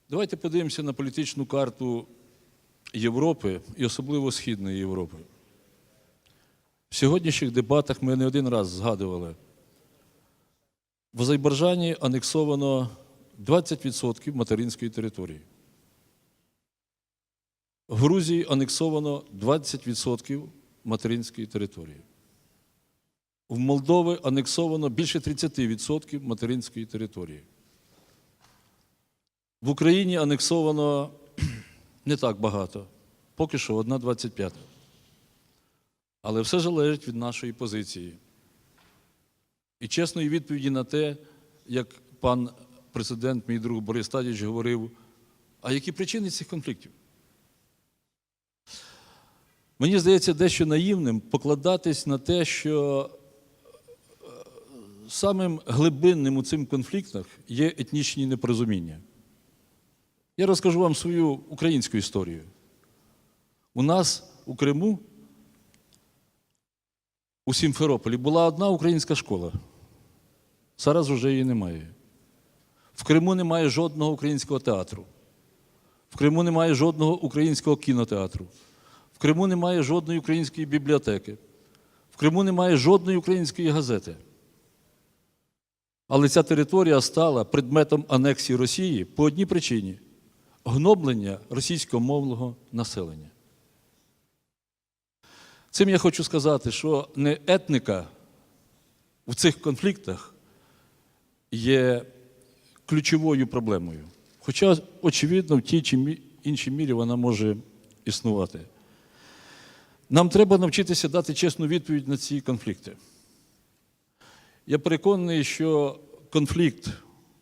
Давайте подивимося на політичну карту Європи і особливо Східної Європи. В сьогоднішніх дебатах ми не один раз згадували, в Азербайджані анексовано 20% материнської території. В Грузії анексовано 20% материнської території. В Молдові анексовано більше 30% материнської території. В Україні анексовано не так багато, поки що 1/25. Але все залежить від нашої позиції. І чесної відповіді на те, як пан президент, мій друг Борис Тадійович говорив, а які причини цих конфліктів? Мені здається дещо наївним покладатись на те, що самим глибинним у цих конфліктах є етнічні непорозуміння. Я розкажу вам свою українську історію. У нас у Криму, у Сімферополі, була одна українська школа. Зараз вже її немає. В Криму немає жодного українського театру. В Криму немає жодного українського кінотеатру. В Криму немає жодної української бібліотеки. В Криму немає жодної української газети. Але ця територія стала предметом анексії Росії по одній причині – гноблення російськомовного населення. Цим я хочу сказати, що не етника в цих конфліктах є ключовою проблемою. Хоча, очевидно, в тій чи іншій мірі вона може існувати. Нам треба навчитися дати чесну відповідь на ці конфлікти. Я переконаний, що конфлікт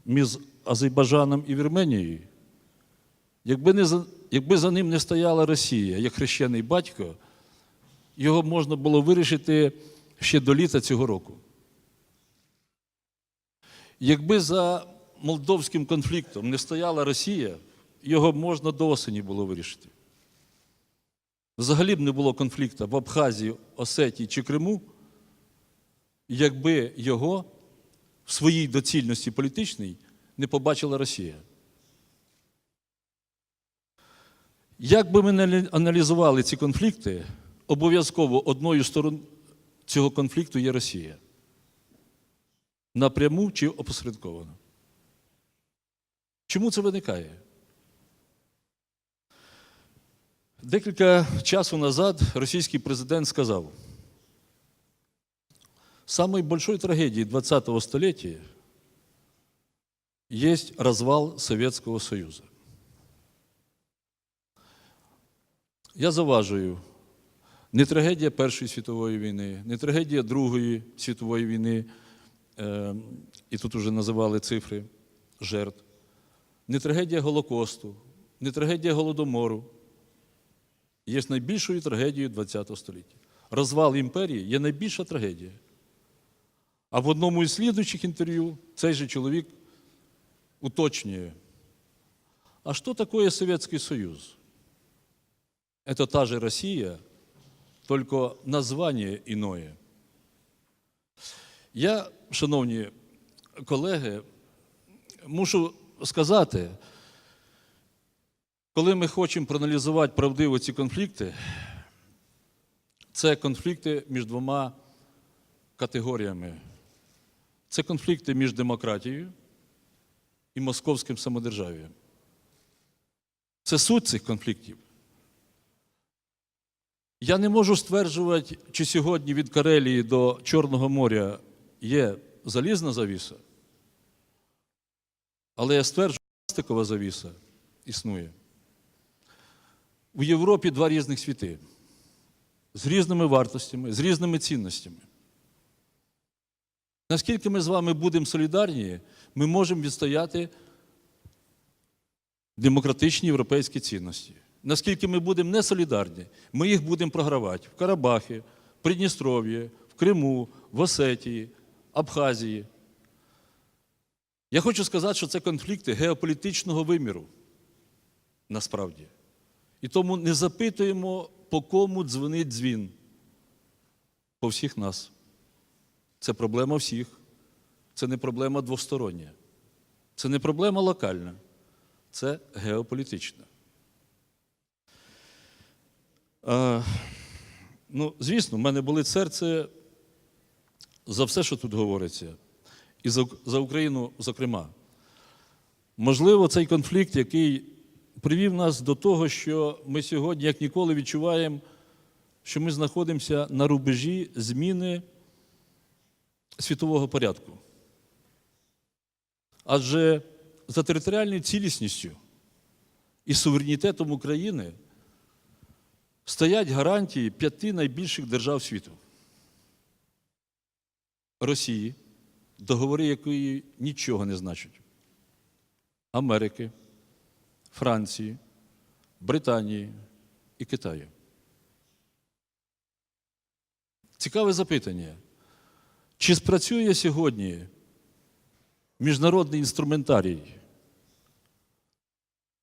між Азербайджаном і Вірменією, якби за ним не стояла Росія як хрещений батько, його можна було вирішити ще до літа цього року. Якби за молдовським конфліктом не стояла Росія, його можна до осені було вирішити. Взагалі б не було конфлікту в Абхазії, Осетії чи Криму, якби його в своїй доцільності політичній не побачила Росія. Як би ми не аналізували ці конфлікти, обов'язково одною стороною цього конфлікту є Росія. Напряму чи опосередковано. Чому це виникає? Декілька часу назад російський президент сказав, самой большой трагедией 20-го столетия есть развал Советского Союза. Я заважую, не трагедія Першої світової війни, не трагедія Другої світової війни, і тут вже називали цифри жертв, не трагедія Голокосту, не трагедія Голодомору, є найбільшою трагедією ХХ століття. Розвал імперії є найбільша трагедія. А в одному із слідуючих інтерв'ю цей же чоловік уточнює, а що таке Совєтський Союз? Это та же Россия, только название иное. Я, шановні колеги, мушу сказати, Коли ми хочемо проаналізувати правдиво ці конфлікти, це конфлікти між двома категоріями. Це конфлікти між демократією і московським самодержав'ям. Це суть цих конфліктів. Я не можу стверджувати, чи сьогодні від Карелії до Чорного моря є залізна завіса, але я стверджую, що пластикова завіса існує. У Європі два різних світи з різними вартостями, з різними цінностями. Наскільки ми з вами будемо солідарні, ми можемо відстояти демократичні європейські цінності. Наскільки ми будемо несолідарні, ми їх будемо програвати в Карабахі, в Придністров'ї, в Криму, в Осетії, Абхазії. Я хочу сказати, що це конфлікти геополітичного виміру, насправді. І тому не запитуємо, по кому дзвонить дзвін. По всіх нас. Це проблема всіх. Це не проблема двостороння. Це не проблема локальна. Це геополітична. Звісно, в мене болить серце за все, що тут говориться. І за Україну, зокрема. Можливо, цей конфлікт, який привів нас до того, що ми сьогодні, як ніколи, відчуваємо, що ми знаходимося на рубежі зміни світового порядку. Адже за територіальною цілісністю і суверенітетом України стоять гарантії 5 найбільших держав світу. Росії, договори якої нічого не значать. Америки, Франції, Британії і Китаю. Цікаве запитання. Чи спрацює сьогодні міжнародний інструментарій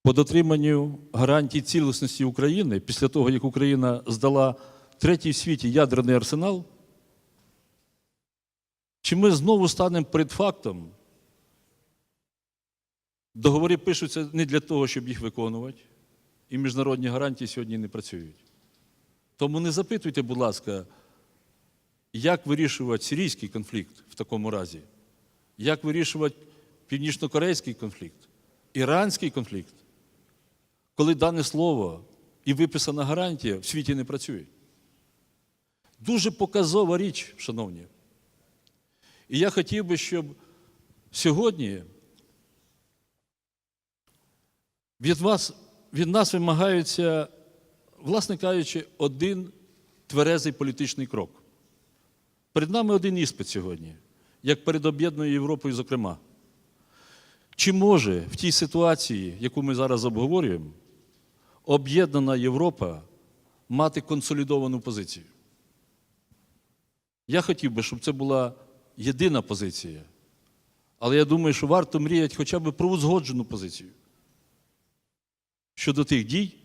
по дотриманню гарантій цілісності України після того, як Україна здала третій в світі ядерний арсенал? Чи ми знову станемо перед фактом? Договори пишуться не для того, щоб їх виконувати, і міжнародні гарантії сьогодні не працюють. Тому не запитуйте, будь ласка, як вирішувати сирійський конфлікт в такому разі, як вирішувати північно-корейський конфлікт, іранський конфлікт, коли дане слово і виписана гарантія в світі не працюють. Дуже показова річ, шановні. І я хотів би, щоб сьогодні від нас вимагається, власне кажучи, один тверезий політичний крок. Перед нами один іспит сьогодні, як перед об'єднаною Європою, зокрема. Чи може в тій ситуації, яку ми зараз обговорюємо, об'єднана Європа мати консолідовану позицію? Я хотів би, щоб це була єдина позиція. Але я думаю, що варто мріяти хоча б про узгоджену позицію щодо тих дій,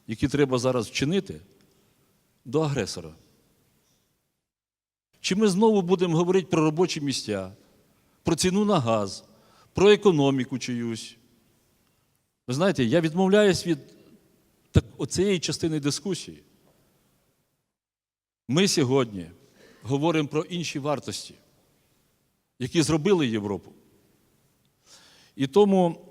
які треба зараз вчинити до агресора. Чи ми знову будемо говорити про робочі місця, про ціну на газ, про економіку чиюсь? Ви знаєте, я відмовляюсь від оцієї частини дискусії. Ми сьогодні говоримо про інші вартості, які зробили Європу. І тому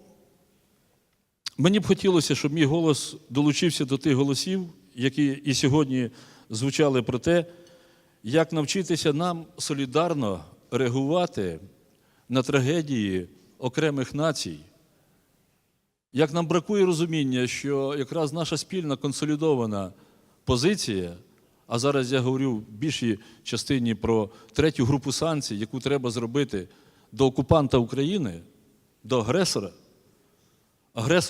мені б хотілося, щоб мій голос долучився до тих голосів, які і сьогодні звучали про те, як навчитися нам солідарно реагувати на трагедії окремих націй. Як нам бракує розуміння, що якраз наша спільна консолідована позиція, а зараз я говорю в більшій частині про третю групу санкцій, яку треба зробити до окупанта України, до агресора,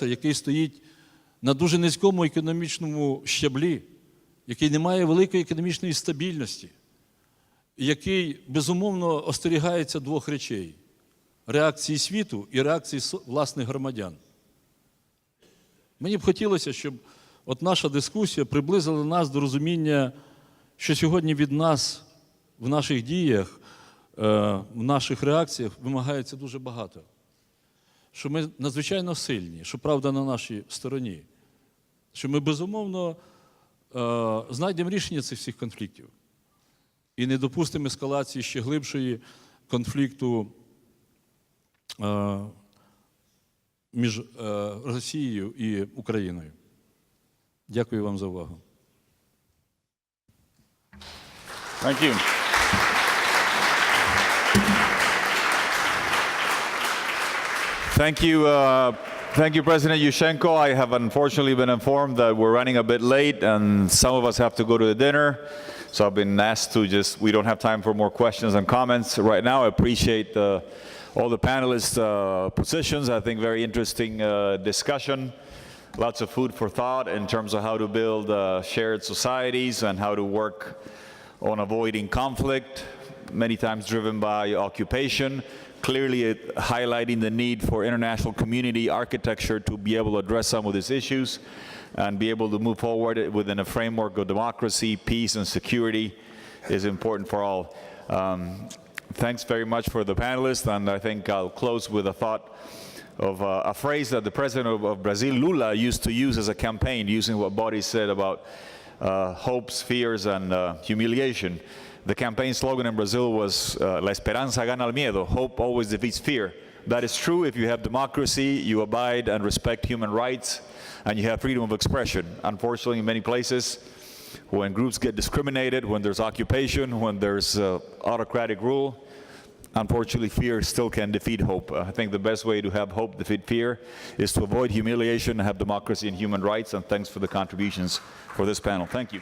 який стоїть на дуже низькому економічному щаблі, який не має великої економічної стабільності, який, безумовно, остерігається двох речей – реакції світу і реакції власних громадян. Мені б хотілося, щоб от наша дискусія приблизила нас до розуміння, що сьогодні від нас в наших діях, в наших реакціях вимагається дуже багато. Що ми надзвичайно сильні, що правда на нашій стороні. що ми безумовно знайдемо рішення цих всіх конфліктів і не допустимо ескалації ще глибшої конфлікту між Росією і Україною. Дякую вам за увагу. Thank you. Thank you, President Yushchenko. I have unfortunately been informed that we're running a bit late and some of us have to go to the dinner. So I've been asked to we don't have time for more questions and comments right now. I appreciate all the panelists' positions. I think very interesting discussion. Lots of food for thought in terms of how to build shared societies and how to work on avoiding conflict, many times driven by occupation, clearly highlighting the need for international community architecture to be able to address some of these issues and be able to move forward within a framework of democracy, peace, and security is important for all. Thanks very much for the panelists, and I think I'll close with a thought of a phrase that the president of Brazil, Lula, used to use as a campaign, using what Boris said about hopes, fears, and humiliation. The campaign slogan in Brazil was, La esperanza gana el miedo, hope always defeats fear. That is true if you have democracy, you abide and respect human rights, and you have freedom of expression. Unfortunately, in many places, when groups get discriminated, when there's occupation, when there's autocratic rule, unfortunately, fear still can defeat hope. I think the best way to have hope defeat fear is to avoid humiliation and have democracy and human rights, and thanks for the contributions for this panel. Thank you.